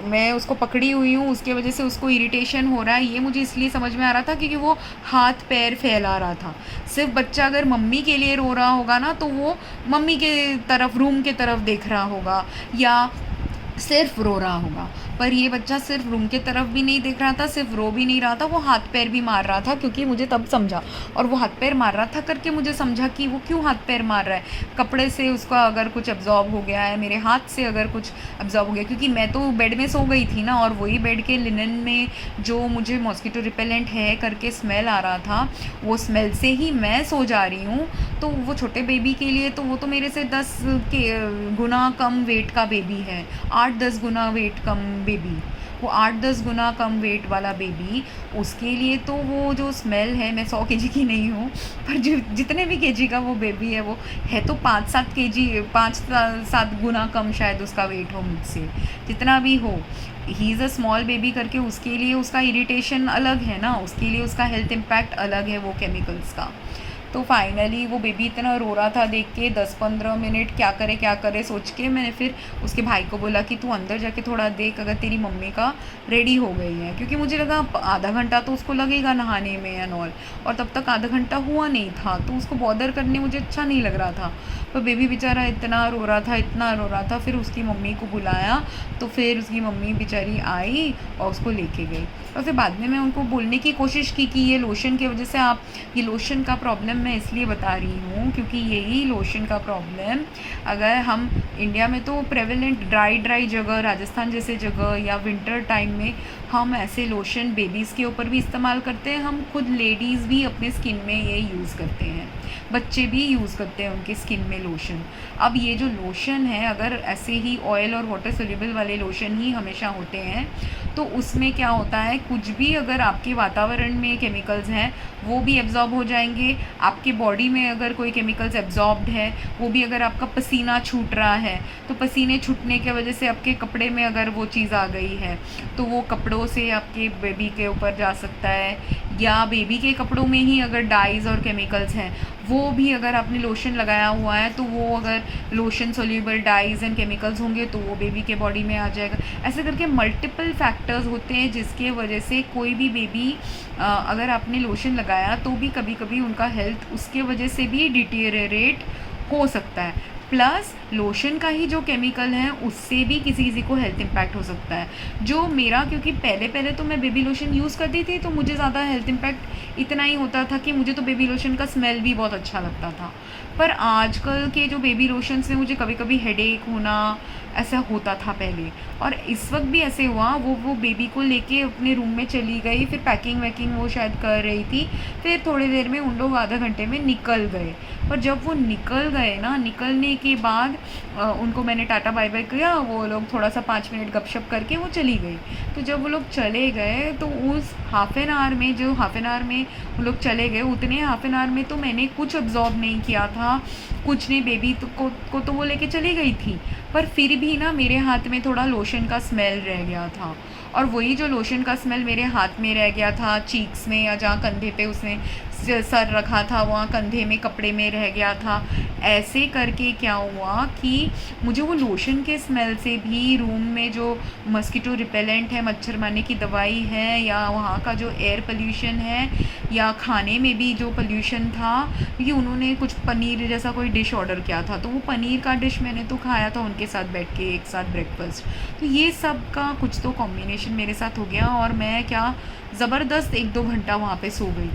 मैं उसको पकड़ी हुई हूँ, उसके वजह से उसको इरिटेशन हो रहा है, ये मुझे इसलिए समझ में आ रहा था क्योंकि वो हाथ पैर फैला रहा था। सिर्फ बच्चा अगर मम्मी के लिए रो रहा होगा ना, तो वो मम्मी के तरफ, रूम के तरफ देख रहा होगा या सिर्फ रो रहा होगा। पर ये बच्चा सिर्फ रूम के तरफ भी नहीं देख रहा था, सिर्फ रो भी नहीं रहा था, वो हाथ पैर भी मार रहा था। क्योंकि मुझे तब समझा, और वो हाथ पैर मार रहा था करके मुझे समझा कि वो क्यों हाथ पैर मार रहा है। कपड़े से उसका अगर कुछ एब्जॉर्ब हो गया है, मेरे हाथ से अगर कुछ एब्जॉर्ब हो गया, क्योंकि मैं तो बेड में सो गई थी ना, और वही बेड के लिनन में जो मुझे मॉस्किटो रिपेलेंट है करके स्मेल आ रहा था, वो स्मेल से ही मैं सो जा रही हूँ। तो वो छोटे बेबी के लिए तो वो तो मेरे से 10 गुना कम वेट का बेबी है, 8-10 गुना वेट कम बेबी। वो 8-10 गुना कम वेट वाला बेबी, उसके लिए तो वो जो स्मेल है, मैं 100 केजी की नहीं हूँ, पर जो जितने भी केजी का वो बेबी है, वो है तो 5-7 केजी, 5-7 गुना कम शायद उसका वेट हो मुझसे, जितना भी हो। He is a small baby करके उसके लिए उसका इरिटेशन अलग है ना, उसके लिए उसका हेल्थ इम्पैक्ट अलग है वो केमिकल्स का। तो फाइनली वो बेबी इतना रो रहा था देख के, 10-15 मिनट क्या करे सोच के मैंने फिर उसके भाई को बोला कि तू अंदर जाके थोड़ा देख अगर तेरी मम्मी का रेडी हो गई है, क्योंकि मुझे लगा आधा घंटा तो उसको लगेगा नहाने में एंड ऑल, और तब तक आधा घंटा हुआ नहीं था, तो उसको बॉदर करने मुझे अच्छा नहीं लग रहा था। पर बेबी बेचारा इतना रो रहा था, फिर उसकी मम्मी को बुलाया, तो फिर उसकी मम्मी बेचारी आई और उसको लेके गई। और फिर बाद में मैं उनको बोलने की कोशिश की कि ये लोशन की वजह से आप, ये लोशन का प्रॉब्लम मैं इसलिए बता रही हूँ क्योंकि यही लोशन का प्रॉब्लम अगर हम इंडिया में तो प्रेवलेंट ड्राई जगह, राजस्थान जैसे जगह या विंटर टाइम में हम ऐसे लोशन बेबीज़ के ऊपर भी इस्तेमाल करते हैं, हम खुद लेडीज़ भी अपने स्किन में ये यूज़ करते हैं, बच्चे भी यूज़ करते हैं उनके स्किन में लोशन। अब ये जो लोशन है, अगर ऐसे ही ऑयल और वाटर सोल्यूबल वाले लोशन ही हमेशा होते हैं तो उसमें क्या होता है, कुछ भी अगर आपके वातावरण में केमिकल्स हैं वो भी एब्जॉर्ब हो जाएंगे, आपके बॉडी में अगर कोई केमिकल्स एब्जॉर्ब्ड है वो भी, अगर आपका पसीना छूट रहा है तो पसीने छूटने की वजह से आपके कपड़े में अगर वो चीज़ आ गई है तो वो कपड़ों से आपके बेबी के ऊपर जा सकता है, या बेबी के कपड़ों में ही अगर डाइज़ और केमिकल्स हैं वो भी अगर आपने लोशन लगाया हुआ है तो वो अगर lotion soluble dies and chemicals होंगे तो वो बेबी के बॉडी में आ जाएगा। ऐसे करके मल्टीपल फैक्टर्स होते हैं जिसके वजह से कोई भी बेबी अगर आपने लोशन लगाया तो भी कभी कभी उनका हेल्थ उसके वजह से भी डिटेरियरेट हो सकता है। प्लस लोशन का ही जो केमिकल है उससे भी किसी को हेल्थ इम्पैक्ट हो सकता है। जो मेरा, क्योंकि पहले तो मैं बेबी लोशन यूज़ करती थी तो मुझे ज़्यादा हेल्थ इम्पैक्ट इतना ही होता था कि मुझे तो बेबी लोशन का स्मेल भी बहुत अच्छा लगता था, पर आजकल के जो बेबी लोशन से मुझे कभी कभी हेडेक होना ऐसा होता था पहले, और इस वक्त भी ऐसे हुआ। वो बेबी को लेके अपने रूम में चली गई, फिर पैकिंग वैकिंग वो शायद कर रही थी, फिर थोड़ी देर में उन लोग आधा घंटे में निकल गए। पर जब वो निकल गए ना, निकलने के बाद उनको मैंने टाटा बाय बाय किया, वो लोग थोड़ा सा 5 मिनट गपशप करके वो चली गई। तो जब वो लोग चले गए तो उस हाफ़ एन आवर में वो लोग चले गए, उतने हाफ़ एन आवर में तो मैंने कुछ अब्जॉर्ब नहीं किया था, कुछ नहीं। बेबी को तो वो लेके चली गई थी, पर फिर भी ना मेरे हाथ में थोड़ा लोशन का स्मेल रह गया था, और वही जो लोशन का स्मेल मेरे हाथ में रह गया था, चीक्स में या जहाँ कंधे पे उसने सर रखा था वहाँ कंधे में कपड़े में रह गया था। ऐसे करके क्या हुआ कि मुझे वो लोशन के स्मेल से भी रूम में जो मस्कीटो रिपेलेंट है, मच्छर मारने की दवाई है, या वहाँ का जो एयर पोल्यूशन है, या खाने में भी जो पोल्यूशन था, क्योंकि उन्होंने कुछ पनीर जैसा कोई डिश ऑर्डर किया था तो वो पनीर का डिश मैंने तो खाया था उनके साथ बैठ के एक साथ ब्रेकफास्ट। तो ये सब का कुछ तो कॉम्बिनेशन मेरे साथ हो गया, और मैं क्या ज़बरदस्त 1-2 घंटा वहाँ पे सो गई,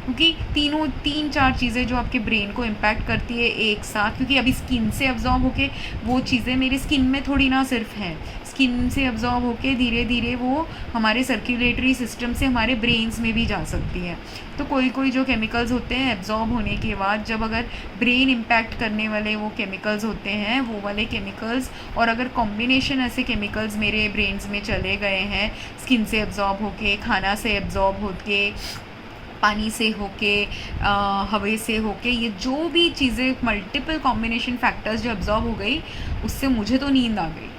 क्योंकि 3-4 चीज़ें जो आपके ब्रेन को इम्पैक्ट करती है एक साथ, क्योंकि अभी स्किन से अब्जॉर्ब होके वो चीज़ें मेरी स्किन में थोड़ी ना सिर्फ हैं, स्किन से अब्जॉर्ब होके धीरे धीरे वो हमारे सर्कुलेटरी सिस्टम से हमारे ब्रेन्स में भी जा सकती है। तो कोई जो केमिकल्स होते हैं एब्जॉर्ब होने के बाद, जब अगर ब्रेन इम्पैक्ट करने वाले वो केमिकल्स होते हैं, वो वाले केमिकल्स, और अगर कॉम्बिनेशन ऐसे केमिकल्स मेरे ब्रेन्स में चले गए हैं, स्किन से एब्जॉर्ब होके, खाना से एब्जॉर्ब होके, पानी से होके, हवा से होके, ये जो भी चीज़ें मल्टीपल कॉम्बिनेशन फैक्टर्स जो एब्जॉर्ब हो गई, उससे मुझे तो नींद आ गई।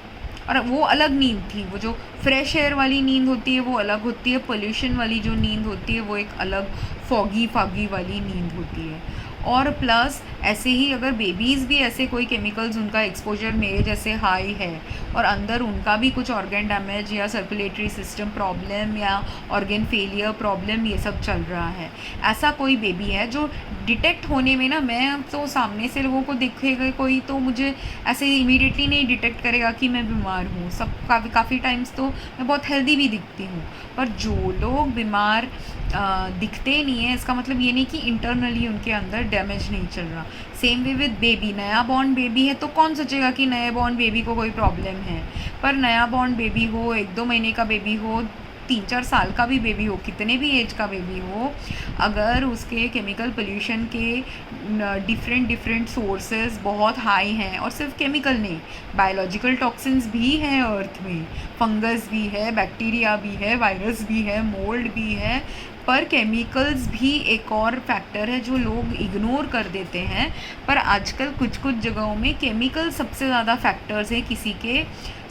और वो अलग नींद थी, वो जो फ्रेश एयर वाली नींद होती है वो अलग होती है, पोल्यूशन वाली जो नींद होती है वो एक अलग फॉगी वाली नींद होती है। और प्लस ऐसे ही अगर बेबीज़ भी ऐसे कोई केमिकल्स उनका एक्सपोजर मेरे जैसे हाई है और अंदर उनका भी कुछ ऑर्गन डैमेज या सर्कुलेटरी सिस्टम प्रॉब्लम या ऑर्गन फेलियर प्रॉब्लम ये सब चल रहा है, ऐसा कोई बेबी है जो डिटेक्ट होने में ना, मैं तो सामने से लोगों को दिखेगा कोई तो मुझे ऐसे इमीडिएटली नहीं डिटेक्ट करेगा कि मैं बीमार हूँ। सब काफ़ी टाइम्स तो मैं बहुत हेल्दी भी दिखती हूँ, पर जो लोग बीमार दिखते नहीं है इसका मतलब ये नहीं कि इंटरनली उनके अंदर डैमेज नहीं चल रहा। सेम वे विद बेबी, नया बॉर्न बेबी है तो कौन सोचेगा कि नए बॉर्न बेबी को कोई प्रॉब्लम है, पर नया बॉर्न बेबी हो, 1-2 महीने का बेबी हो, 3-4 साल का भी बेबी हो, कितने भी एज का बेबी हो, अगर उसके केमिकल पोल्यूशन के डिफरेंट सोर्सेज बहुत हाई हैं, और सिर्फ केमिकल नहीं, बायोलॉजिकल टॉक्सिन्स भी हैं अर्थ में, फंगस भी है, बैक्टीरिया भी है, वायरस भी है, मोल्ड भी है, पर केमिकल्स भी एक और फैक्टर है जो लोग इग्नोर कर देते हैं। पर आजकल कुछ जगहों में केमिकल सबसे ज़्यादा फैक्टर्स हैं किसी के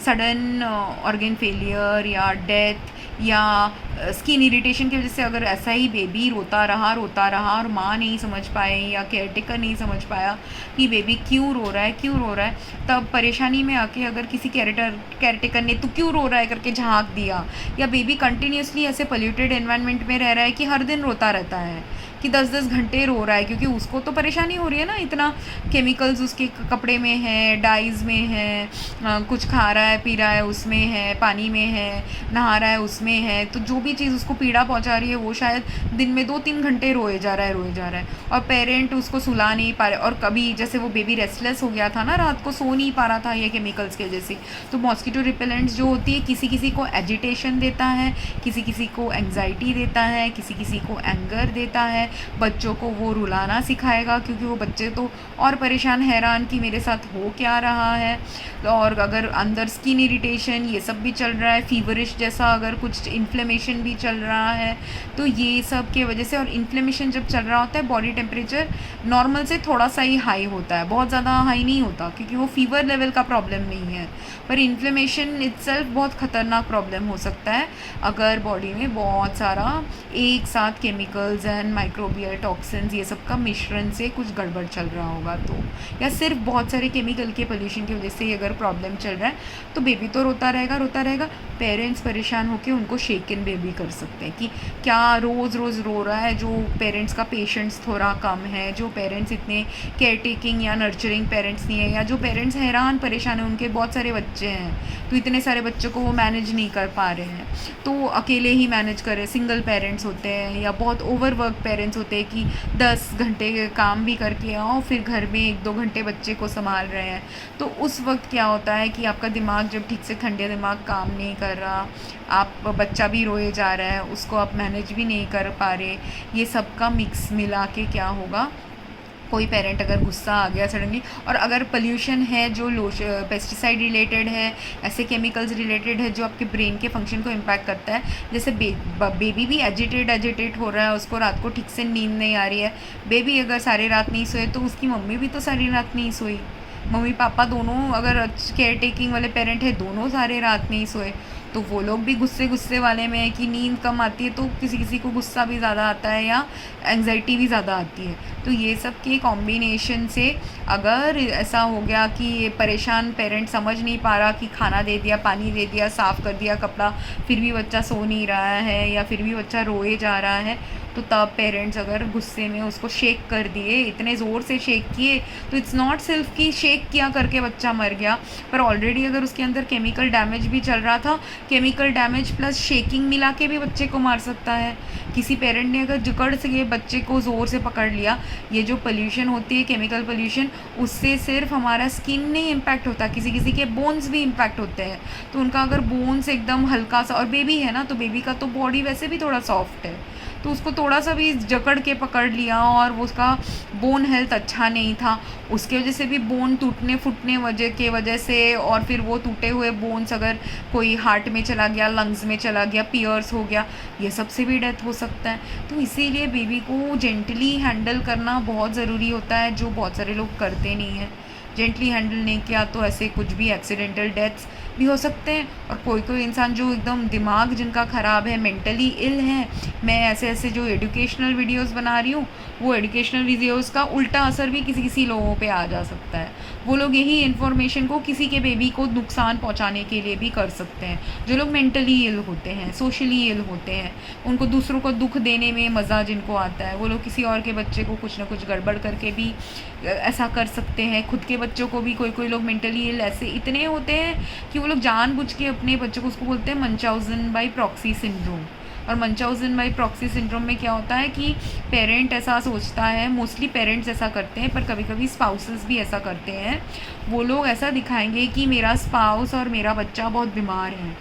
सडन ऑर्गन फेलियर या डेथ या स्किन इरिटेशन की वजह से। अगर ऐसा ही बेबी रोता रहा और माँ नहीं समझ पाई या केयरटेकर नहीं समझ पाया कि बेबी क्यों रो रहा है, तब परेशानी में आके अगर किसी केयरटेकर ने तू क्यों रो रहा है करके झाँक दिया, या बेबी कंटिन्यूसली ऐसे पोल्यूटेड एनवायरनमेंट में रह रहा है कि हर दिन रोता रहता है कि 10-10 घंटे रो रहा है, क्योंकि उसको तो परेशानी हो रही है ना, इतना केमिकल्स उसके कपड़े में है, डाइज़ में है, कुछ खा रहा है पी रहा है उसमें है, पानी में है, नहा रहा है उसमें है, तो जो भी चीज़ उसको पीड़ा पहुंचा रही है वो शायद दिन में 2-3 घंटे रोए जा रहा है, और पेरेंट उसको सुला नहीं पा रहे। और कभी जैसे वो बेबी रेस्टलेस हो गया था ना, रात को सो नहीं पा रहा था ये केमिकल्स की वजह से, तो मॉस्किटो रिपेलेंट्स जो होती है किसी को एजिटेशन देता है, किसी को एंग्जाइटी देता है, किसी को एंगर देता है, बच्चों को वो रुलाना सिखाएगा, क्योंकि वो बच्चे तो और परेशान हैरान कि मेरे साथ हो क्या रहा है। और अगर अंदर स्किन इरिटेशन ये सब भी चल रहा है, फीवरिश जैसा अगर कुछ इन्फ्लेमेशन भी चल रहा है, तो ये सब के वजह से। और इन्फ्लेमेशन जब चल रहा होता है बॉडी टेम्परेचर नॉर्मल से थोड़ा सा ही हाई होता है, बहुत ज़्यादा हाई नहीं होता, क्योंकि वो फीवर लेवल का प्रॉब्लम नहीं है, पर इन्फ्लेमेशन इटसेल्फ बहुत ख़तरनाक प्रॉब्लम हो सकता है अगर बॉडी में बहुत सारा एक साथ केमिकल्स एंड माइक्रोबियल टॉक्सिन्स ये सब का मिश्रण से कुछ गड़बड़ चल रहा होगा, तो या सिर्फ बहुत सारे केमिकल के पोल्यूशन की वजह से अगर प्रॉब्लम चल रहा है, तो बेबी तो रोता रहेगा। पेरेंट्स परेशान होकर उनको शेक इन बेबी कर सकते हैं कि क्या रोज़ रो रहा है, जो पेरेंट्स का पेशेंस थोड़ा कम है, जो पेरेंट्स इतने केयर टेकिंग या नर्चरिंग पेरेंट्स नहीं है, या जो पेरेंट्स हैरान परेशान हैं, उनके बहुत सारे बच्चे हैं, तो इतने सारे बच्चों को वो मैनेज नहीं कर पा रहे हैं, तो अकेले ही मैनेज करें। सिंगल पेरेंट्स होते हैं या बहुत ओवरवर्क पेरेंट्स होते हैं कि 10 घंटे काम भी करके आओ, फिर घर में 1-2 घंटे बच्चे को संभाल रहे हैं, तो उस वक्त क्या होता है कि आपका दिमाग जब ठीक से ठंडे दिमाग काम नहीं कर रहा, आप बच्चा भी रोए जा रहा है, उसको आप मैनेज भी नहीं कर पा रहे, ये सब का मिक्स मिला के क्या होगा, कोई पेरेंट अगर गुस्सा आ गया सडनली, और अगर पोल्यूशन है जो पेस्टिसाइड रिलेटेड है, ऐसे केमिकल्स रिलेटेड है जो आपके ब्रेन के फंक्शन को इम्पैक्ट करता है, जैसे बेबी भी एजिटेट हो रहा है, उसको रात को ठीक से नींद नहीं आ रही है, बेबी अगर सारी रात नहीं सोए तो उसकी मम्मी भी तो सारी रात नहीं सोई, मम्मी पापा दोनों अगर केयर टेकिंग वाले पेरेंट है, दोनों सारे रात नहीं सोए, तो वो लोग भी गुस्से वाले में है कि नींद कम आती है, तो किसी को गुस्सा भी ज़्यादा आता है या एंग्जाइटी भी ज़्यादा आती है। तो ये सब के कॉम्बिनेशन से अगर ऐसा हो गया कि ये परेशान पेरेंट समझ नहीं पा रहा कि खाना दे दिया, पानी दे दिया, साफ़ कर दिया कपड़ा, फिर भी बच्चा सो नहीं रहा है या फिर भी बच्चा रोए जा रहा है, तो तब पेरेंट्स अगर गुस्से में उसको शेक कर दिए, इतने ज़ोर से शेक किए, तो इट्स नॉट सिर्फ कि शेक किया करके बच्चा मर गया, पर ऑलरेडी अगर उसके अंदर केमिकल डैमेज भी चल रहा था, केमिकल डैमेज प्लस शेकिंग मिला के भी बच्चे को मार सकता है। किसी पेरेंट ने अगर जकड़ से बच्चे को ज़ोर से पकड़ लिया, ये जो पोल्यूशन होती है केमिकल पोल्यूशन, उससे सिर्फ हमारा स्किन नहीं इम्पैक्ट होता, किसी के बोन्स भी इम्पैक्ट होते हैं, तो उनका अगर बोन्स एकदम हल्का सा, और बेबी है ना, तो बेबी का तो बॉडी वैसे भी थोड़ा सॉफ्ट है, तो उसको थोड़ा सा भी जकड़ के पकड़ लिया और वो उसका बोन हेल्थ अच्छा नहीं था, उसके वजह से भी बोन टूटने फूटने वजह से, और फिर वो टूटे हुए बोन्स अगर कोई हार्ट में चला गया, लंग्स में चला गया, पियर्स हो गया, ये सब से भी डेथ हो सकता है। तो इसीलिए बेबी को जेंटली हैंडल करना बहुत ज़रूरी होता है, जो बहुत सारे लोग करते नहीं हैं। जेंटली हैंडल नहीं किया तो ऐसे कुछ भी एक्सीडेंटल डेथ्स भी हो सकते हैं। और कोई इंसान जो एकदम दिमाग जिनका ख़राब है, मेंटली इल है, मैं ऐसे जो एजुकेशनल वीडियोस बना रही हूँ, वो एजुकेशनल वीडियोस का उल्टा असर भी किसी लोगों पे आ जा सकता है। वो लोग यही इन्फॉर्मेशन को किसी के बेबी को नुकसान पहुँचाने के लिए भी कर सकते हैं। जो लोग मेंटली इल होते हैं, सोशली इल होते हैं, उनको दूसरों को दुख देने में मज़ा जिनको आता है, वो लोग किसी और के बच्चे को कुछ ना कुछ गड़बड़ करके भी ऐसा कर सकते हैं। खुद के बच्चों को भी कोई लोग मेंटली इल ऐसे इतने होते हैं कि वो लोग जानबूझ के अपने बच्चों को, उसको बोलते हैं मंचाउजन बाई प्रॉक्सी सिंड्रोम। और मंचाउजन बाई प्रॉक्सी सिंड्रोम में क्या होता है कि पेरेंट ऐसा सोचता है, मोस्टली पेरेंट्स ऐसा करते हैं, पर कभी कभी स्पाउसेस भी ऐसा करते हैं। वो लोग ऐसा दिखाएंगे कि मेरा स्पाउस और मेरा बच्चा बहुत बीमार है,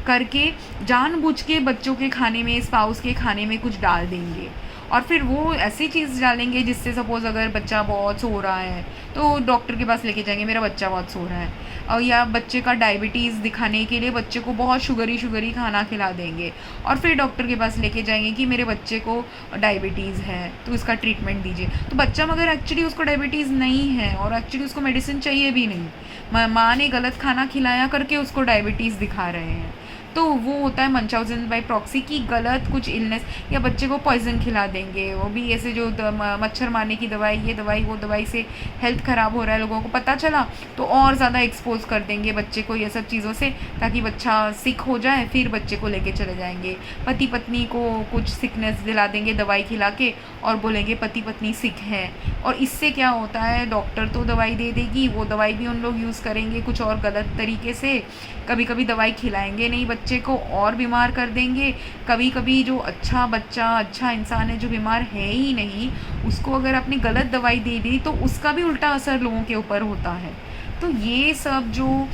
करके जानबूझ के बच्चों के खाने में, स्पाउस के खाने में कुछ डाल देंगे, और फिर वो ऐसी चीज़ डालेंगे जिससे सपोज़ अगर बच्चा बहुत सो रहा है तो डॉक्टर के पास लेके जाएंगे, मेरा बच्चा बहुत सो रहा है, और या बच्चे का डायबिटीज़ दिखाने के लिए बच्चे को बहुत शुगरी खाना खिला देंगे, और फिर डॉक्टर के पास लेके जाएंगे कि मेरे बच्चे को डायबिटीज़ है तो इसका ट्रीटमेंट दीजिए। तो बच्चा मगर एक्चुअली उसको डायबिटीज़ नहीं है और एक्चुअली उसको मेडिसिन चाहिए भी नहीं, माँ ने गलत खाना खिलाया करके उसको डायबिटीज़ दिखा रहे हैं। तो वो होता है मंचाउजन बाय प्रॉक्सी की गलत कुछ इलनेस, या बच्चे को पॉइजन खिला देंगे, वो भी ऐसे जो मच्छर मारने की दवाई, ये दवाई वो दवाई से हेल्थ ख़राब हो रहा है, लोगों को पता चला तो और ज़्यादा एक्सपोज कर देंगे बच्चे को ये सब चीज़ों से, ताकि बच्चा सिक हो जाए, फिर बच्चे को लेके चले जाएंगे। पति पत्नी को कुछ सिकनेस दिला देंगे दवाई खिला के और बोलेंगे पति पत्नी सिक है, और इससे क्या होता है, डॉक्टर तो दवाई दे देगी, वो दवाई भी उन लोग यूज़ करेंगे कुछ और गलत तरीके से, कभी कभी दवाई खिलाएंगे नहीं बच्चे को और बीमार कर देंगे, कभी कभी जो अच्छा बच्चा, अच्छा इंसान है जो बीमार है ही नहीं, उसको अगर आपने गलत दवाई दे दी तो उसका भी उल्टा असर लोगों के ऊपर होता है। तो ये सब जो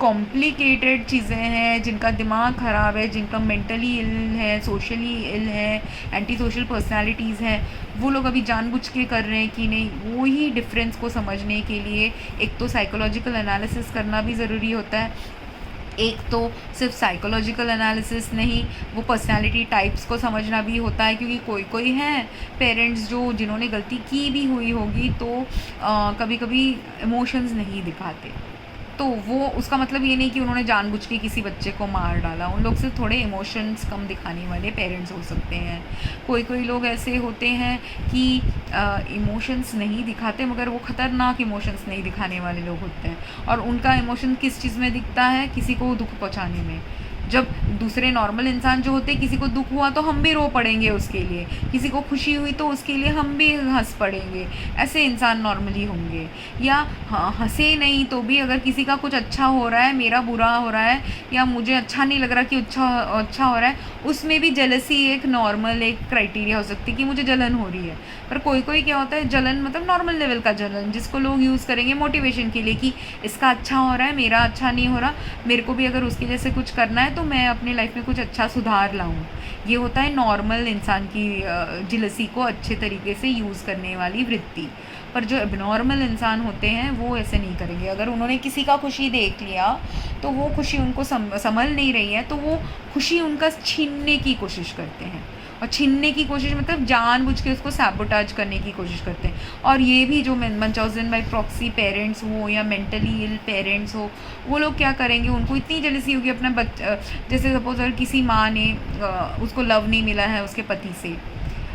कॉम्प्लिकेटेड चीज़ें हैं, जिनका दिमाग ख़राब है, जिनका मेंटली इल है, सोशली इल है, एंटी सोशल पर्सनालिटीज़ हैं, वो लोग अभी जानबूझ के कर रहे हैं कि नहीं, वो ही डिफरेंस को समझने के लिए एक तो साइकोलॉजिकल एनालिसिस करना भी ज़रूरी होता है, एक तो सिर्फ साइकोलॉजिकल एनालिसिस नहीं, वो पर्सनालिटी टाइप्स को समझना भी होता है, क्योंकि कोई कोई हैं पेरेंट्स जो जिन्होंने गलती की भी हुई होगी तो कभी कभी इमोशंस नहीं दिखाते, तो वो उसका मतलब ये नहीं कि उन्होंने जानबूझ के किसी बच्चे को मार डाला, उन लोग से थोड़े इमोशंस कम दिखाने वाले पेरेंट्स हो सकते हैं। कोई कोई लोग ऐसे होते हैं कि इमोशंस नहीं दिखाते मगर वो ख़तरनाक इमोशंस नहीं दिखाने वाले लोग होते हैं, और उनका इमोशन किस चीज़ में दिखता है, किसी को दुख पहुंचाने में। जब दूसरे नॉर्मल इंसान जो होते हैं, किसी को दुख हुआ तो हम भी रो पड़ेंगे उसके लिए, किसी को खुशी हुई तो उसके लिए हम भी हंस पड़ेंगे, ऐसे इंसान नॉर्मली होंगे। या हंसे नहीं तो भी अगर किसी का कुछ अच्छा हो रहा है, मेरा बुरा हो रहा है, या मुझे अच्छा नहीं लग रहा कि अच्छा हो रहा है, उसमें भी जेलसी एक नॉर्मल एक क्राइटेरिया हो सकती है कि मुझे जलन हो रही है। पर कोई कोई क्या होता है, जलन मतलब नॉर्मल लेवल का जलन, जिसको लोग यूज़ करेंगे मोटिवेशन के लिए कि इसका अच्छा हो रहा है, मेरा अच्छा नहीं हो रहा, मेरे को भी अगर उसके जैसे कुछ करना है तो मैं अपनी लाइफ में कुछ अच्छा सुधार लाऊं। ये होता है नॉर्मल इंसान की जेलसी को अच्छे तरीके से यूज़ करने वाली वृत्ति। पर जो एबनॉर्मल इंसान होते हैं वो ऐसे नहीं करेंगे। अगर उन्होंने किसी का खुशी देख लिया तो वो खुशी उनको संभल नहीं रही है तो वो खुशी उनका छीनने की कोशिश करते हैं, और छीनने की कोशिश मतलब जानबूझ के उसको सैबोटाज करने की कोशिश करते हैं। और ये भी जो मंचाउजन बाय प्रॉक्सी पेरेंट्स हो या मेंटली इल पेरेंट्स हो, वो लोग क्या करेंगे, उनको इतनी जेलसी होगी अपना बच्चा, जैसे सपोज अगर किसी माँ ने उसको लव नहीं मिला है उसके पति से,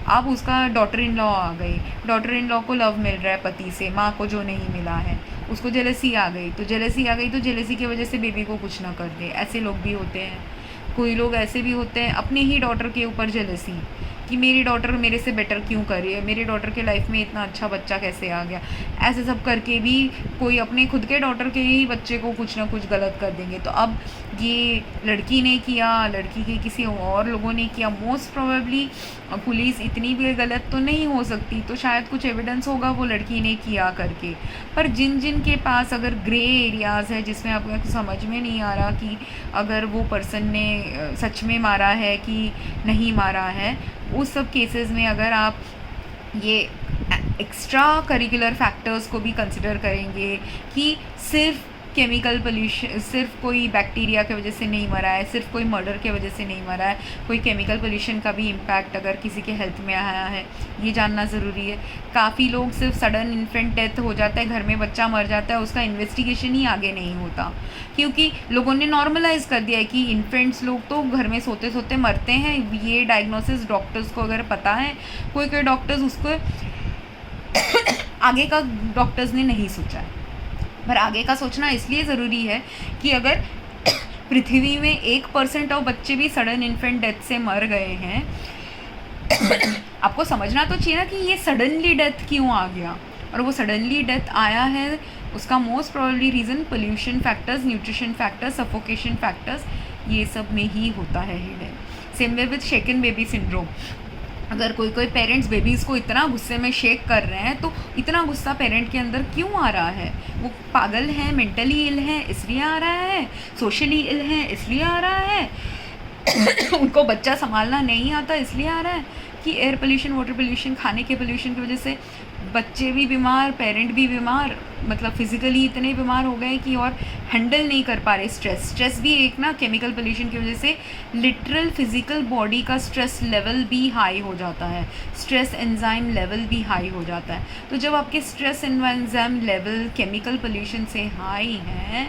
अब उसका डॉटर इन लॉ आ गई, डॉटर इन लॉ को लव मिल रहा है पति से, माँ को जो नहीं मिला है, उसको जेलसी आ गई, तो जेलसी की वजह से बेबी को कुछ ना कर दे, ऐसे लोग भी होते हैं। कोई लोग ऐसे भी होते हैं अपनी ही डॉटर के ऊपर जेलसी कि मेरी डॉटर मेरे से बेटर क्यों कर रही है, मेरी डॉटर के लाइफ में इतना अच्छा बच्चा कैसे आ गया, ऐसे सब करके भी कोई अपने खुद के डॉटर के ही बच्चे को कुछ ना कुछ गलत कर देंगे। तो अब ये लड़की ने किया, लड़की के किसी और लोगों ने किया, मोस्ट प्रोबेबली पुलिस इतनी भी गलत तो नहीं हो सकती, तो शायद कुछ एविडेंस होगा वो लड़की ने किया करके। पर जिन जिन के पास अगर ग्रे एरियाज़ है जिसमें आपको समझ में नहीं आ रहा कि अगर वो पर्सन ने सच में मारा है कि नहीं मारा है, उस सब केसेस में अगर आप ये एक्स्ट्रा करिकुलर फैक्टर्स को भी कंसिडर करेंगे कि सिर्फ केमिकल पोल्यूशन, सिर्फ कोई बैक्टीरिया की वजह से नहीं मरा है, सिर्फ कोई मर्डर की वजह से नहीं मरा है, कोई केमिकल पोल्यूशन का भी इम्पैक्ट अगर किसी के हेल्थ में आया है, ये जानना ज़रूरी है। काफ़ी लोग सिर्फ सडन इन्फेंट डेथ हो जाता है, घर में बच्चा मर जाता है, उसका इन्वेस्टिगेशन ही आगे नहीं होता, क्योंकि लोगों ने नॉर्मलाइज कर दिया है कि इन्फेंट्स लोग तो घर में सोते सोते मरते हैं। ये डायग्नोसिस डॉक्टर्स को अगर पता है, कोई कोई डॉक्टर्स उसको आगे का डॉक्टर्स ने नहीं सोचा है। पर आगे का सोचना इसलिए ज़रूरी है कि अगर पृथ्वी में 1% ऑफ बच्चे भी सडन इन्फेंट डेथ से मर गए हैं, आपको समझना तो चाहिए ना कि ये सडनली डेथ क्यों आ गया, और वो सडनली डेथ आया है उसका most probably reason pollution factors, nutrition factors, suffocation factors, ये सब में ही होता है hidden. Same way with shaken baby syndrome, अगर कोई कोई पेरेंट्स बेबीज़ को इतना गुस्से में शेक कर रहे हैं, तो इतना गुस्सा पेरेंट के अंदर क्यों आ रहा है? वो पागल है, मेंटली इल है इसलिए आ रहा है, सोशली इल है इसलिए आ रहा है, उनको बच्चा संभालना नहीं आता इसलिए आ रहा है, कि एयर पोल्यूशन, वाटर पोल्यूशन, खाने के पोल्यूशन की वजह से बच्चे भी बीमार, पेरेंट भी बीमार, मतलब फिज़िकली इतने बीमार हो गए कि और हैंडल नहीं कर पा रहे स्ट्रेस भी एक ना केमिकल पोल्यूशन की वजह से लिटरल फिज़िकल बॉडी का स्ट्रेस लेवल भी हाई हो जाता है, स्ट्रेस एंजाइम लेवल भी हाई हो जाता है। तो जब आपके stress enzyme level chemical pollution से हाई हैं,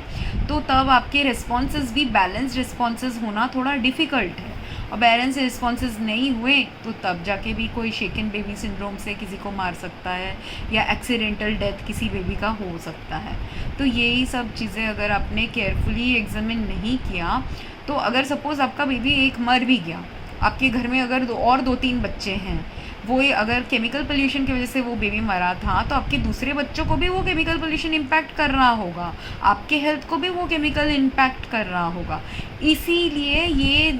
तो तब आपके रिस्पॉन्सेज भी बैलेंस रिस्पॉन्सेज होना थोड़ा डिफ़िकल्ट है, और बैलेंस रिस्पॉन्सेज नहीं हुए तो तब जाके भी कोई शेकन बेबी सिंड्रोम से किसी को मार सकता है, या एक्सीडेंटल डेथ किसी बेबी का हो सकता है। तो यही सब चीज़ें अगर आपने केयरफुली एग्जामिन नहीं किया, तो अगर सपोज़ आपका बेबी एक मर भी गया, आपके घर में अगर दो तीन बच्चे हैं, वो अगर केमिकल पोल्यूशन की वजह से वो बेबी मरा था, तो आपके दूसरे बच्चों को भी वो केमिकल पोल्यूशन इम्पैक्ट कर रहा होगा, आपके हेल्थ को भी वो केमिकल इम्पैक्ट कर रहा होगा। इसीलिए ये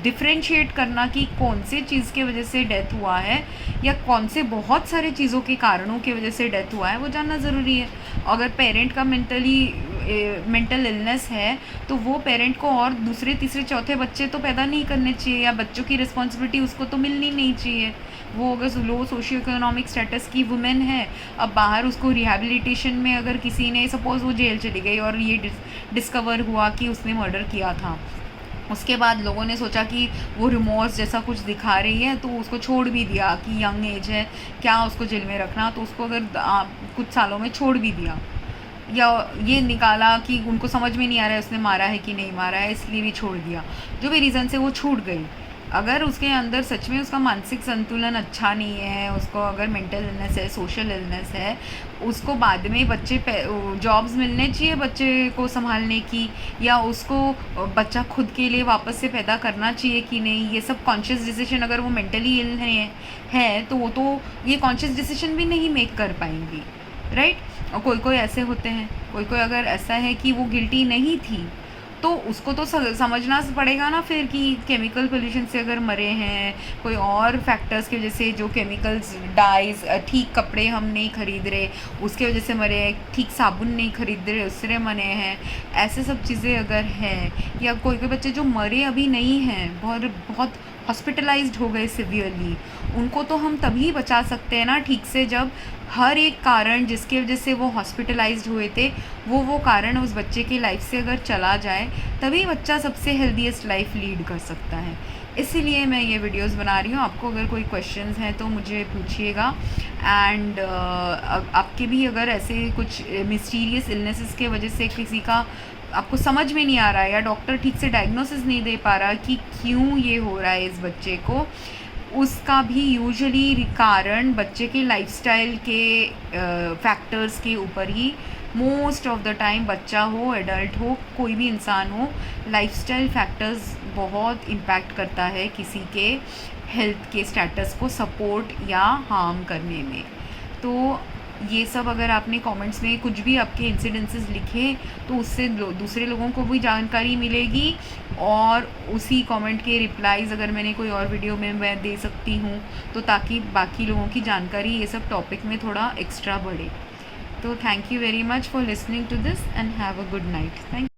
डिफ्रेंशिएट करना कि कौन से चीज़ के वजह से डेथ हुआ है, या कौन से बहुत सारे चीज़ों के कारणों की वजह से डेथ हुआ है, वो जानना ज़रूरी है। अगर पेरेंट का मेंटल इलनेस है, तो वो पेरेंट को और दूसरे तीसरे चौथे बच्चे तो पैदा नहीं करने चाहिए, या बच्चों की रिस्पॉन्सिबिलिटी उसको तो मिलनी नहीं चाहिए। वो अगर लो सोशियो इकोनॉमिक स्टेटस की वुमेन है, अब बाहर उसको रिहैबिलिटेशन में अगर किसी ने, सपोज़ वो जेल चली गई और ये डिस्कवर हुआ कि उसने मर्डर किया था, उसके बाद लोगों ने सोचा कि वो रिमोर्स जैसा कुछ दिखा रही है, तो उसको छोड़ भी दिया कि यंग एज है, क्या उसको जेल में रखना, तो उसको अगर कुछ सालों में छोड़ भी दिया, या ये निकाला कि उनको समझ में नहीं आ रहा है उसने मारा है कि नहीं मारा है, इसलिए भी छोड़ दिया, जो भी रीज़न से वो छूट गई। अगर उसके अंदर सच में उसका मानसिक संतुलन अच्छा नहीं है, उसको अगर मेंटल इलनेस है, सोशल इलनेस है, उसको बाद में बच्चे जॉब्स मिलने चाहिए बच्चे को संभालने की, या उसको बच्चा खुद के लिए वापस से पैदा करना चाहिए कि नहीं, ये सब कॉन्शियस डिसीजन, अगर वो मेंटली इल है तो वो तो ये कॉन्शियस डिसीजन भी नहीं मेक कर पाएंगी, राइट। और कोई कोई ऐसे होते हैं, कोई अगर ऐसा है कि वो गिल्टी नहीं थी, तो उसको तो समझना पड़ेगा ना फिर कि केमिकल पोल्यूशन से अगर मरे हैं, कोई और फैक्टर्स की वजह से, जो केमिकल्स डाइज, ठीक कपड़े हम नहीं खरीद रहे उसके वजह से मरे हैं, ठीक साबुन नहीं खरीद रहे उससे मरे हैं, ऐसे सब चीज़ें अगर हैं, या कोई बच्चे जो मरे अभी नहीं हैं, बहुत हॉस्पिटलाइज्ड हो गए सिवियरली, उनको तो हम तभी बचा सकते हैं ना ठीक से, जब हर एक कारण जिसके वजह से वो हॉस्पिटलाइज्ड हुए थे, वो कारण उस बच्चे की लाइफ से अगर चला जाए, तभी बच्चा सबसे हेल्दीएस्ट लाइफ लीड कर सकता है। इसीलिए मैं ये वीडियोस बना रही हूँ। आपको अगर कोई क्वेश्चंस हैं तो मुझे पूछिएगा, एंड आपके भी अगर ऐसे कुछ मिस्टीरियस इलनेसेस के वजह से किसी का आपको समझ में नहीं आ रहा है, या डॉक्टर ठीक से डायग्नोसिस नहीं दे पा रहा कि क्यों ये हो रहा है इस बच्चे को, उसका भी यूजुअली कारण बच्चे के लाइफस्टाइल के फैक्टर्स के ऊपर ही, मोस्ट ऑफ द टाइम बच्चा हो, एडल्ट हो, कोई भी इंसान हो, लाइफस्टाइल फैक्टर्स बहुत इम्पैक्ट करता है किसी के हेल्थ के स्टेटस को सपोर्ट या हार्म करने में। तो ये सब अगर आपने कमेंट्स में कुछ भी आपके इंसिडेंसेस लिखे, तो उससे दूसरे लोगों को भी जानकारी मिलेगी, और उसी कमेंट के रिप्लाईज़ अगर मैंने कोई और वीडियो में मैं दे सकती हूँ, तो ताकि बाकी लोगों की जानकारी ये सब टॉपिक में थोड़ा एक्स्ट्रा बढ़े। तो thank you very much for listening to this, and have a good night. Thank